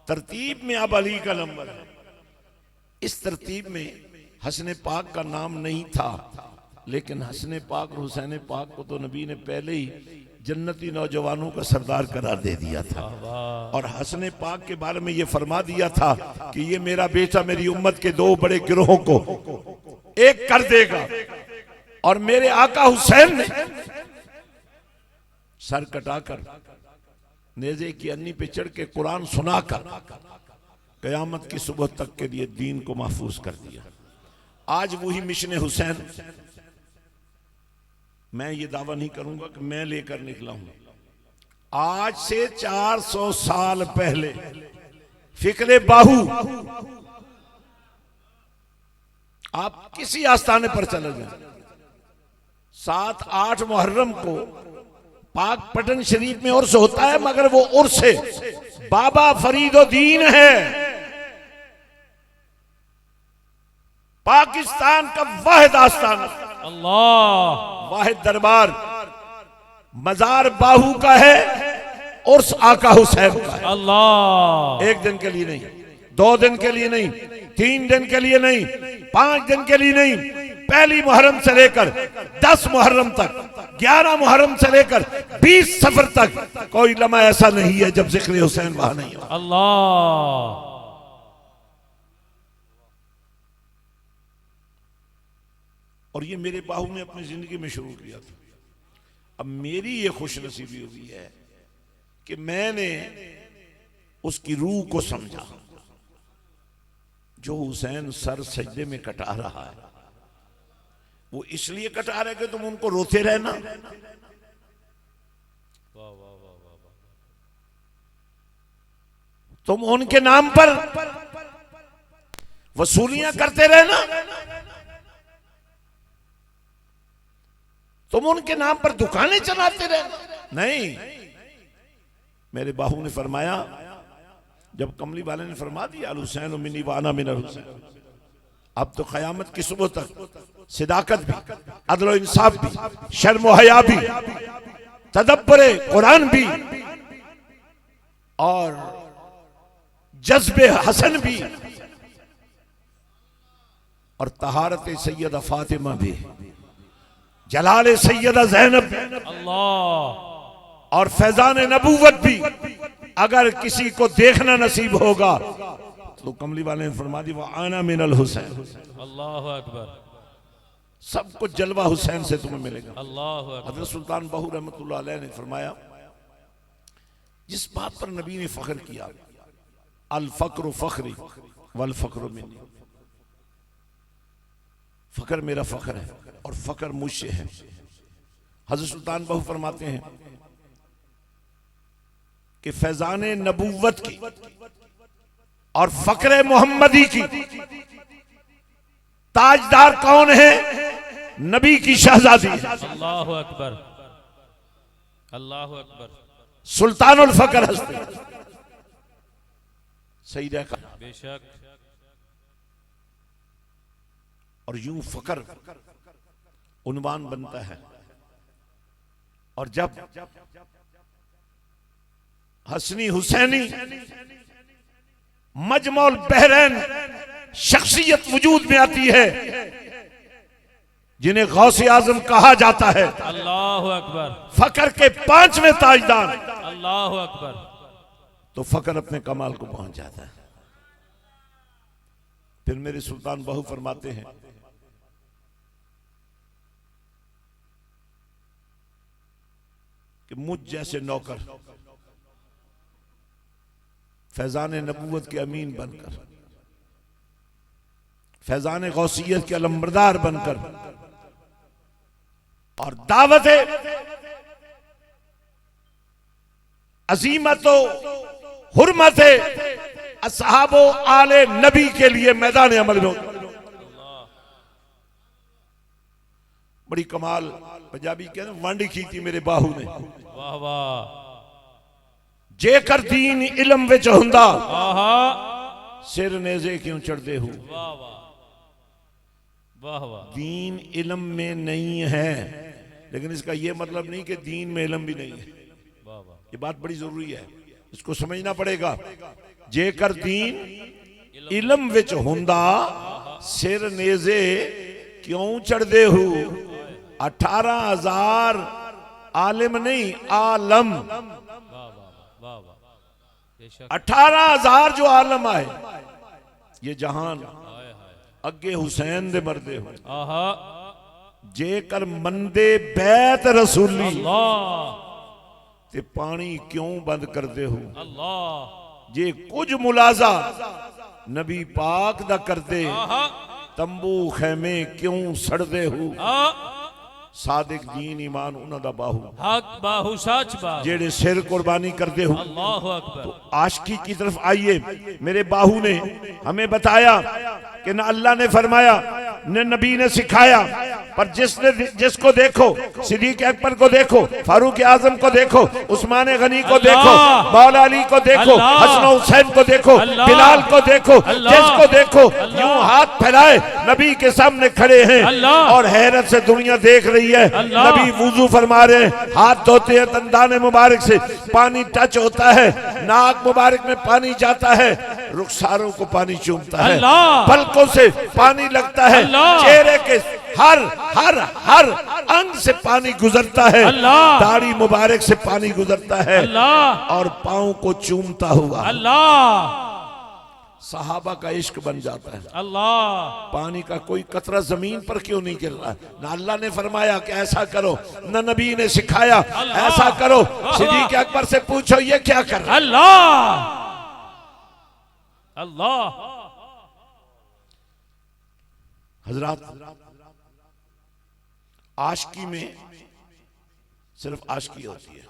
तरतीब में अब अली का नंबर है। इस तरतीब में हसन पाक का नाम नहीं था, लेकिन हसन पाक और हुसैन पाक को तो नबी ने पहले ही जन्नती नौजवानों का सरदार करार दे दिया था। और हसन पाक के बारे में ये फरमा दिया था कि ये मेरा बेटा मेरी उम्मत के दो बड़े गिरोहों को एक कर देगा। और मेरे आका हुसैन ने सर कटाकर नेज़े की अन्नी पे चढ़ के कुरान सुनाकर कयामत की सुबह तक के लिए दीन को महफूज कर दिया। आज वही मिशन हुसैन, मैं ये दावा नहीं करूंगा कि मैं लेकर निकला हूं। आज से 400 साल पहले फिक्रे बाहू, आप किसी आस्थाने पर चले जाए, 7-8 मुहर्रम को पाक पटन शरीफ में उर्स होता है, मगर वो उर्स बाबा फरीदुद्दीन है। पाकिस्तान का वाहिद आस्थान, अल्लाह वाहिद दरबार मजार बाहू का है, उर्स आका हुसैन का है। अल्लाह। 1 दिन के लिए नहीं, 2 दिन के लिए नहीं, 3 दिन के लिए नहीं, 5 दिन के लिए नहीं, पहली मुहर्रम से लेकर 10 मुहर्रम तक, 11 मुहर्रम से लेकर 20 सफर तक कोई लम्हा ऐसा नहीं है जब जिक्र हुसैन वहां नहीं हो। अल्लाह। और ये मेरे बाहू ने अपनी जिंदगी में शुरू किया था। अब मेरी ये खुश नसीबी हुई है कि मैंने उसकी रूह को समझा। जो हुसैन सर सजदे में कटा रहा है, वो इसलिए कटा रहे कि तुम उनको रोते रहना। तुम उनके नाम पर वसूलियां करते रहना, तुम उनके नाम पर दुकानें चलाते रहना। नहीं, मेरे बाहू ने फरमाया, जब कमली वाले ने फरमा दिया अल हुसैन मिनी वाना मिनल हुसैन, अब तो क़यामत की सुबह तक सिदाकत भी, अदल व इंसाफ भी, शर्म व हया भी, तदब्बुरे कुरान भी और जज्बे हसन भी और तहारत सैयदा फातिमा भी, जलाल सैयदा ज़ैनब और फैजान नबूवत भी अगर किसी को देखना नसीब होगा तो कमली वाले ने फरमा दी, वह आना मिनल हुसैन। अल्लाहु अकबर। सब कुछ जलवा हुसैन से तुम्हें मिलेगा। अल्लाहु अकबर। हज़रत सुल्तान बहू रहमतुल्लाह अलैह ने फरमाया, जिस बात पर नबी ने फख्र किया, अल फक्र फख्री वल फक्र मिन्नी, फख्र मेरा फख्र है और फख्र मुझसे है। हज़रत सुल्तान बहू फरमाते हैं कि फैजान नबूवत की और फख्र मोहम्मदी की ताजदार कौन है? नबी की शहजादी। अल्लाहु अकबर, अल्लाहु अकबर। सुल्तानुल फक्र हस्ती सईदा का बेशक। और यूं फक्र उन्वान बनता है। और जब हसनी हुसैनी मजमौल बहरैन शख्सियत वजूद में आती है, जिन्हें गौसे आजम कहा जाता है, अल्लाहु अकबर, फक्र के 5वें ताजदार, अल्लाहु अकबर। तो फक्र अपने कमाल को पहुंच जाता है। फिर मेरे सुल्तान बहू फरमाते हैं कि मुझ जैसे नौकर फैजान नबूवत के अमीन बनकर, फैजान गौसियत के अलम्बरदार बनकर और दावत अजीमत हुर्मत असहाबो आले नबी के लिए मैदान अमल में। बड़ी कमाल पंजाबी कहते हैं, वांडी की थी मेरे बाहू ने। वाह वाह। जेकर दीन इलम विच हुंदा, आहा, सिर नेज़े क्यों चढ़दे हो। वाह वाह, वाह वाह। दीन इलम में नहीं है, लेकिन इसका यह मतलब नहीं कि दीन में इलम भी नहीं है। वाह वाह। ये बात बड़ी जरूरी है, इसको समझना पड़ेगा। जेकर दीन इलम विच हुंदा, सिर नेज़े क्यों चढ़दे हो। 18,000 आलिम नहीं, आलम। 18,000 जो आलम आए, ये जहान अगे हुसैन दे मरदे हो। आहा, जेकर मंदे बैत रसूली, अल्लाह, ते पानी क्यों बंद कर दे हो। अल्लाह। जे कुछ मुलाजा नबी पाक दा कर दे, आहा, तंबू खैमे क्यों सड़दे हो। आ, सादिक दीन ईमान उन्हां दा बाहू, हक बाहू सच बाहू, जेड़े सिर कुर्बानी करते हो। अल्लाहु अकबर। तो आशिकी की तरफ आइए। मेरे बाहू ने हमें बताया कि न अल्लाह ने फरमाया न नबी ने सिखाया, पर जिसको देखो, सिद्दीक अकबर को देखो, फारूक आजम को देखो, उस्मान गनी को देखो, मौला अली को देखो, हसन हुसैन को देखो, बिलाल को देखो, जिसको देखो यूं हाथ फैलाए नबी के सामने खड़े हैं और हैरत से दुनिया देख रही है। नबी वुजू फरमा रहे हैं, हाथ धोते हैं, दंदाने मुबारक से पानी टच होता है, नाक मुबारक में पानी जाता है, रुखसारों को पानी चूमता है, पलकों से पानी लगता है, चेहरे के हर हर हर अंग से पानी गुजरता है, दाढ़ी मुबारक से पानी गुजरता है और पांव को चूमता हुआ अल्लाह सहाबा का इश्क बन जाता है। अल्लाह, पानी का कोई कतरा जमीन पर क्यों नहीं गिर रहा। ना अल्लाह ने फरमाया कि ऐसा करो, न नबी ने सिखाया ऐसा करो। सिद्दीक अकबर से पूछो ये क्या कर रहा है। अल्लाह अल्लाह। हजरात, आशिकी में सिर्फ आशिकी होती है,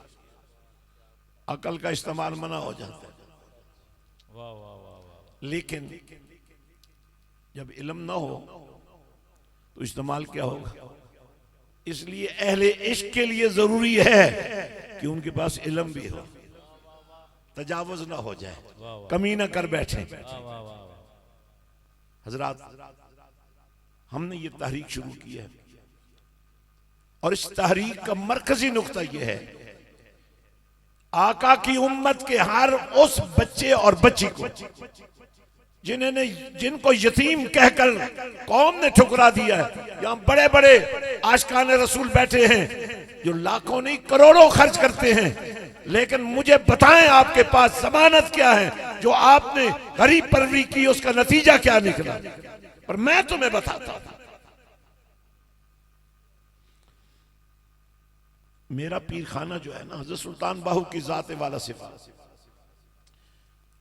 अकल का इस्तेमाल मना हो जाता है। वाह वाह वाह। लेकिन जब इल्म ना हो तो इस्तेमाल क्या होगा। इसलिए अहले इश्क के लिए जरूरी है कि उनके पास इल्म भी हो, तजावुज ना हो जाए, कमी ना कर बैठे। हजरात, हमने ये तहरीक शुरू की है और इस तहरीक का मरकजी नुक्ता यह है, आका की उम्मत के हर उस बच्चे और बच्ची को जिनको यतीम कहकर कौम ने ठुकरा दिया है। यहां बड़े बड़े आशिकाने रसूल बैठे हैं जो लाखों नहीं करोड़ों खर्च करते हैं, लेकिन मुझे बताएं आपके पास जमानत क्या है जो आपने गरीब परवरी की, उसका नतीजा क्या निकला। पर मैं तुम्हें बताता हूं, मेरा पीर खाना जो है ना, हजरत सुल्तान बाहू की जात वाला सिफा।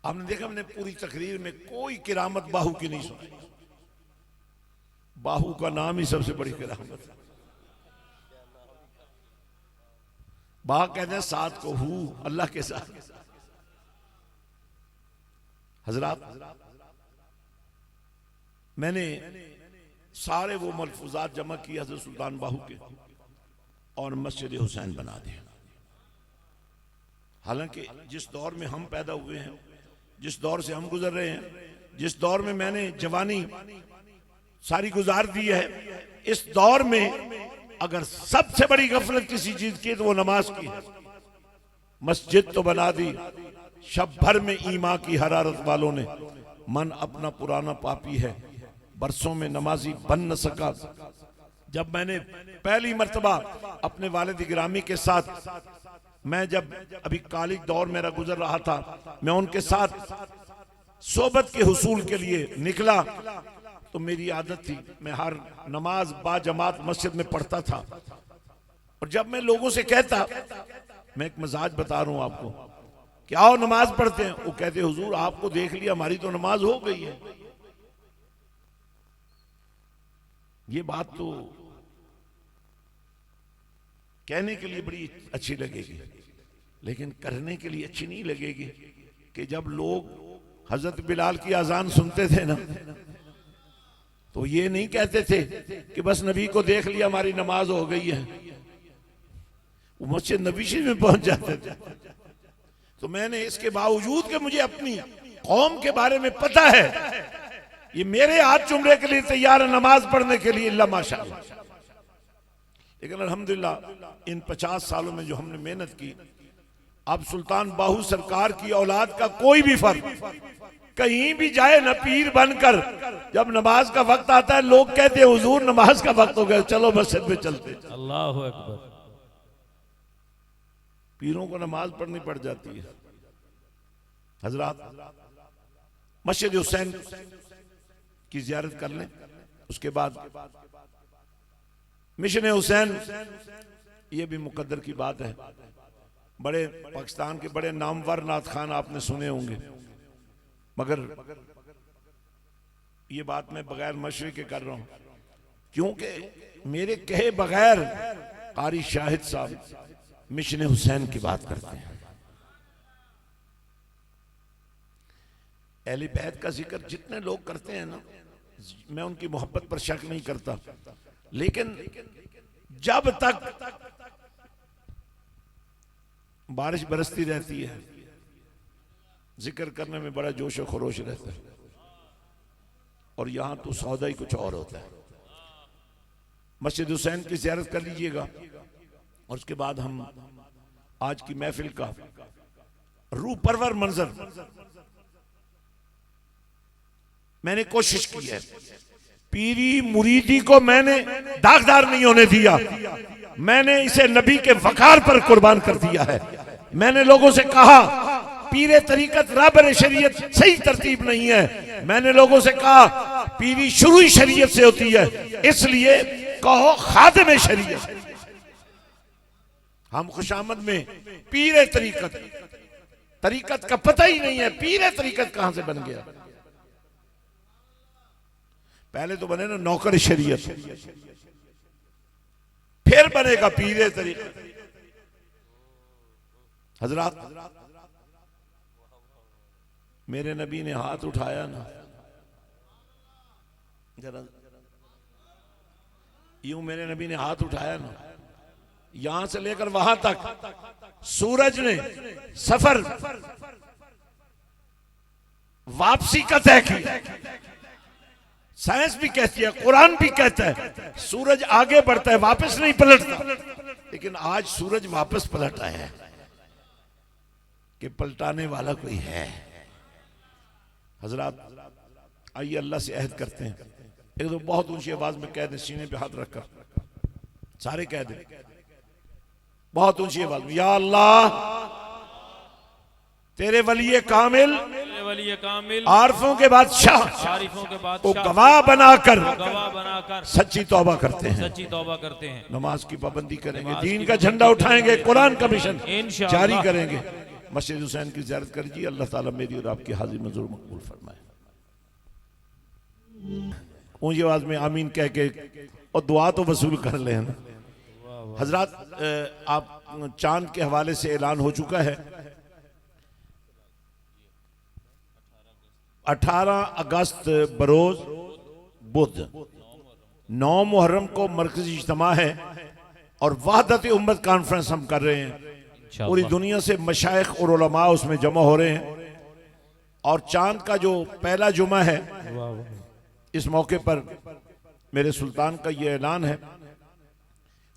आपने देखा हमने पूरी तकरीर में कोई किरामत बाहू की नहीं सुनी। बाहू का नाम ही सबसे बड़ी किरामत है। बा कहते हैं साथ को, हु अल्लाह के साथ। हजरात, मैंने सारे वो मलफूजात जमा किए हजरत सुल्तान बाहू के और मस्जिद हुसैन बना दिया। हालांकि जिस दौर में हम पैदा हुए हैं, जिस दौर से हम गुजर रहे हैं, जिस दौर में मैंने जवानी सारी गुजार दी है, इस दौर में अगर सबसे बड़ी गफलत किसी चीज की तो वो नमाज की है। मस्जिद तो बना दी, शब भर में ईमा की हरारत वालों ने, मन अपना पुराना पापी है, बरसों में नमाजी बन न सका। जब मैंने पहली मर्तबा अपने वालिद गिरामी के साथ, मैं जब अभी कॉलेज दौर मेरा गुजर रहा था, मैं उनके साथ सोबत के हुसूल के लिए निकला, तो मेरी आदत थी मैं हर नमाज बाजमात मस्जिद में पढ़ता था। और जब मैं लोगों से कहता, मैं एक मजाज बता रहा हूं आपको, कि आओ नमाज पढ़ते हैं, वो कहते हुजूर आपको देख लिया, हमारी तो नमाज हो गई है। ये बात तो कहने के लिए बड़ी अच्छी लगेगी, लेकिन करने के लिए अच्छी नहीं लगेगी। कि जब लोग हजरत बिलाल की अजान सुनते थे ना, तो ये नहीं कहते थे कि बस नबी को देख लिया हमारी नमाज हो गई है, वो मस्जिद नबी में पहुंच जाते थे। तो मैंने इसके बावजूद कि मुझे अपनी कौम के बारे में पता है, ये मेरे हाथ चुमने के लिए तैयार है नमाज पढ़ने के लिए, अल्लाह माशाअल्लाह। लेकिन अल्हम्दुलिल्लाह इन 50 सालों में जो हमने मेहनत की, अब सुल्तान बाहू सरकार की औलाद का कोई भी फर्क कहीं भी जाए ना, पीर बनकर जब नमाज का वक्त आता है, लोग कहते हैं हुजूर नमाज का वक्त हो गया, चलो मस्जिद में चलते। अल्लाहु अकबर। पीरों को नमाज पढ़नी पड़ जाती है। हजरात, मस्जिद हुसैन की जियारत कर लें, उसके बाद मिशन हुसैन, ये भी मुकद्दर की बात है। बड़े पाकिस्तान के बड़े नामवर नात खान आपने सुने होंगे, मगर ये बात मैं बगैर मशवरे के कर रहा हूं, क्योंकि मेरे कहे बगैर कारी शाहिद साहब मिशन हुसैन की बात करते हैं। अहले बैत का जिक्र जितने लोग करते हैं ना, मैं उनकी मोहब्बत पर शक नहीं करता, लेकिन जब तक बारिश बरसती रहती है, जिक्र करने में बड़ा जोश और खरोश रहता है, और यहां तो सौदा ही कुछ और होता है। मस्जिद हुसैन की ज़ियारत कर लीजिएगा, और उसके बाद हम आज की महफिल का रूह परवर मंजर मैंने कोशिश की है। पीरी मुरीदी को मैंने दागदार नहीं होने दिया, मैंने इसे नबी के वकार पर कुर्बान कर दिया है। मैंने लोगों से कहा पीरे तरीकत राबर शरीयत सही तरतीब नहीं है, मैंने लोगों से कहा पीरी शुरू शरीयत से होती है, इसलिए कहो खादिम शरीयत। हम खुशामद में पीरे तरीकत, तरीकत का पता ही नहीं है, पीरे तरीकत कहां से बन गया। पहले तो बने ना नौकर शरीयत, फिर बनेगा पीरे तरीकत। हजरात, मेरे नबी ने हाथ उठाया ना, जरा यूं मेरे नबी ने हाथ उठाया ना, यहां से लेकर वहां तक सूरज ने सफर वापसी का तय किया। साइंस भी कहती है, कुरान भी कहता है, सूरज आगे बढ़ता है, वापस नहीं पलटता। लेकिन आज सूरज वापस पलट आया है कि पलटाने वाला कोई है। हजरात, आइए अल्लाह से अहद करते हैं, एक तो बहुत ऊंची आवाज में कह दें, सीने पे हाथ रखकर सारे कह दें बहुत ऊंची आवाज में, या अल्लाह तेरे वली कामिल वली कामिल, आरफों के बादशाह आरिफों के को बादशाह, गवाह बनाकर गवाह बनाकर सच्ची तौबा करते हैं, सच्ची तौबा करते हैं। नमाज की पाबंदी करेंगे, नमाज दीन की का झंडा उठाएंगे, कुरान का मिशन इंशाअल्लाह। जारी करेंगे। मस्जिद हुसैन की ज़ियारत करिए। अल्लाह ताला मेरी और आपकी हाजिर मंजूर मकबूल फरमाए। ऊंची आवाज में आमीन कह के और दुआ तो वसूल कर ले ना। हजरात, आप चांद के हवाले से ऐलान हो चुका है। 18 अगस्त बरोज बुध 9 मुहर्रम को मरकजी इज्तिमा है और वहदत उम्मत कॉन्फ्रेंस हम कर रहे हैं। पूरी दुनिया से मशाइख और उलमा उसमें जमा हो रहे हैं और चांद का जो पहला जुमा है, इस मौके पर मेरे सुल्तान का ये ऐलान है,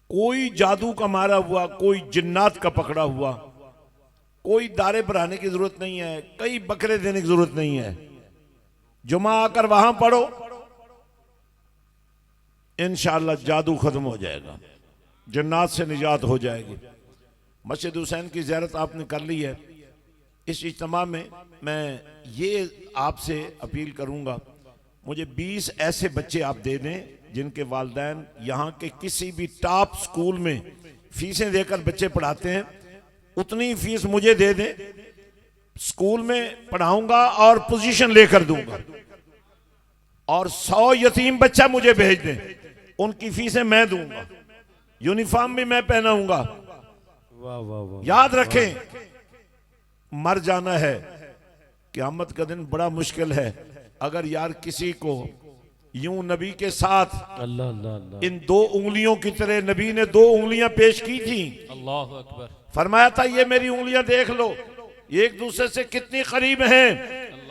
कोई जादू का मारा हुआ, कोई जिन्नात का पकड़ा हुआ, कोई दारे बढ़ाने की जरूरत नहीं है, कई बकरे देने की जरूरत नहीं है। जुमा आकर वहां पढ़ो, इंशाअल्लाह जादू खत्म हो जाएगा, जिन्नात से निजात हो जाएगी। मस्जिद हुसैन की ज़ियारत आपने कर ली है। इस इज्तिमा में मैं ये आपसे अपील करूंगा, मुझे 20 ऐसे बच्चे आप दे दें जिनके वालिदैन यहाँ के किसी भी टॉप स्कूल में फीसें देकर बच्चे पढ़ाते हैं, उतनी फीस मुझे दे दें, स्कूल में पढ़ाऊंगा और पोजीशन लेकर दूंगा। और 100 यतीम बच्चा मुझे भेज दें, उनकी फीसें मैं दूंगा, यूनिफॉर्म भी मैं पहनाऊंगा। याद रखें, मर जाना है, क़यामत का दिन बड़ा मुश्किल है। अगर यार किसी को यूं नबी के साथ अल्लाह अल्लाह इन 2 उंगलियों की तरह, नबी ने 2 उंगलियां पेश की थी, अल्लाह अकबर, फरमाया था ये मेरी उंगलियां देख लो, ये एक दूसरे से कितनी करीब हैं।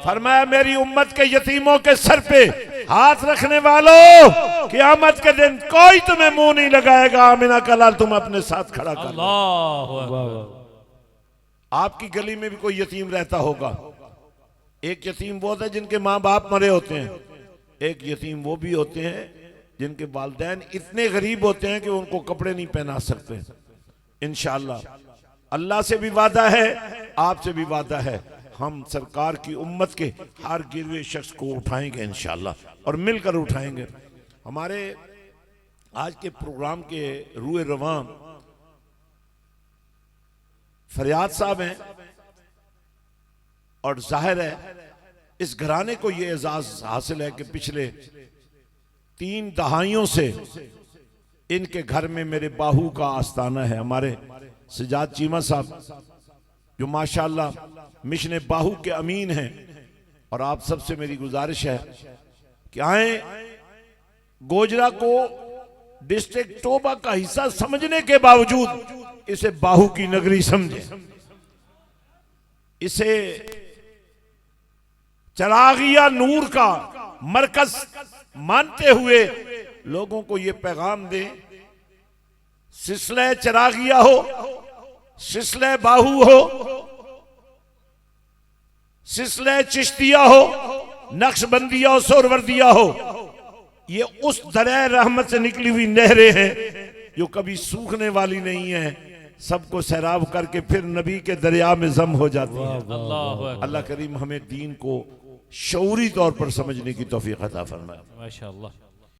फरमाया मेरी उम्मत के यतीमों के सर पे हाथ रखने वालों, क़यामत के दिन कोई तुम्हें मुंह नहीं लगाएगा, आमिना का लाल तुम अपने साथ खड़ा कर लो। अल्लाह अकबर। आपकी गली में भी कोई यतीम रहता होगा। एक यतीम वो होता है जिनके माँ बाप मरे होते हैं, एक यतीम वो भी होते हैं जिनके वालिदैन इतने गरीब होते हैं कि उनको कपड़े नहीं पहना सकते। इंशाअल्लाह अल्लाह से भी वादा है, आपसे भी वादा है, हम सरकार की उम्मत के हर गिरवे शख्स को उठाएंगे इंशाअल्लाह, और मिलकर उठाएंगे। हमारे आज के प्रोग्राम के रूए रवां फरियाद साहब हैं और जाहिर है इस घराने को ये एजाज हासिल है कि पिछले 3 दहाइयों से इनके घर में मेरे बाहू का आस्थाना है। हमारे सजाद चीमा साहब जो माशाअल्लाह मिशन बाहू के अमीन हैं, और आप सबसे मेरी गुजारिश है कि आए, गोजरा को डिस्ट्रिक्ट टोबा का हिस्सा समझने के बावजूद इसे बाहू की नगरी समझे, इसे चरागिया नूर का मरकज मानते हुए लोगों को यह पैगाम दे, सिलसिला चरागिया हो, सिलसिला बाहू हो, सिलसिला चिश्तिया हो, नक्शबंदिया हो, सोरवर्दिया हो, ये उस दरिया रहमत से निकली हुई नहरें हैं जो कभी सूखने वाली नहीं है, सबको सैराब करके फिर नबी के दरिया में जम हो जाती है। अल्लाह करीम हमें दीन को शऊरी तौर पर समझने की तौफीक अता फरमाए। माशाअल्लाह।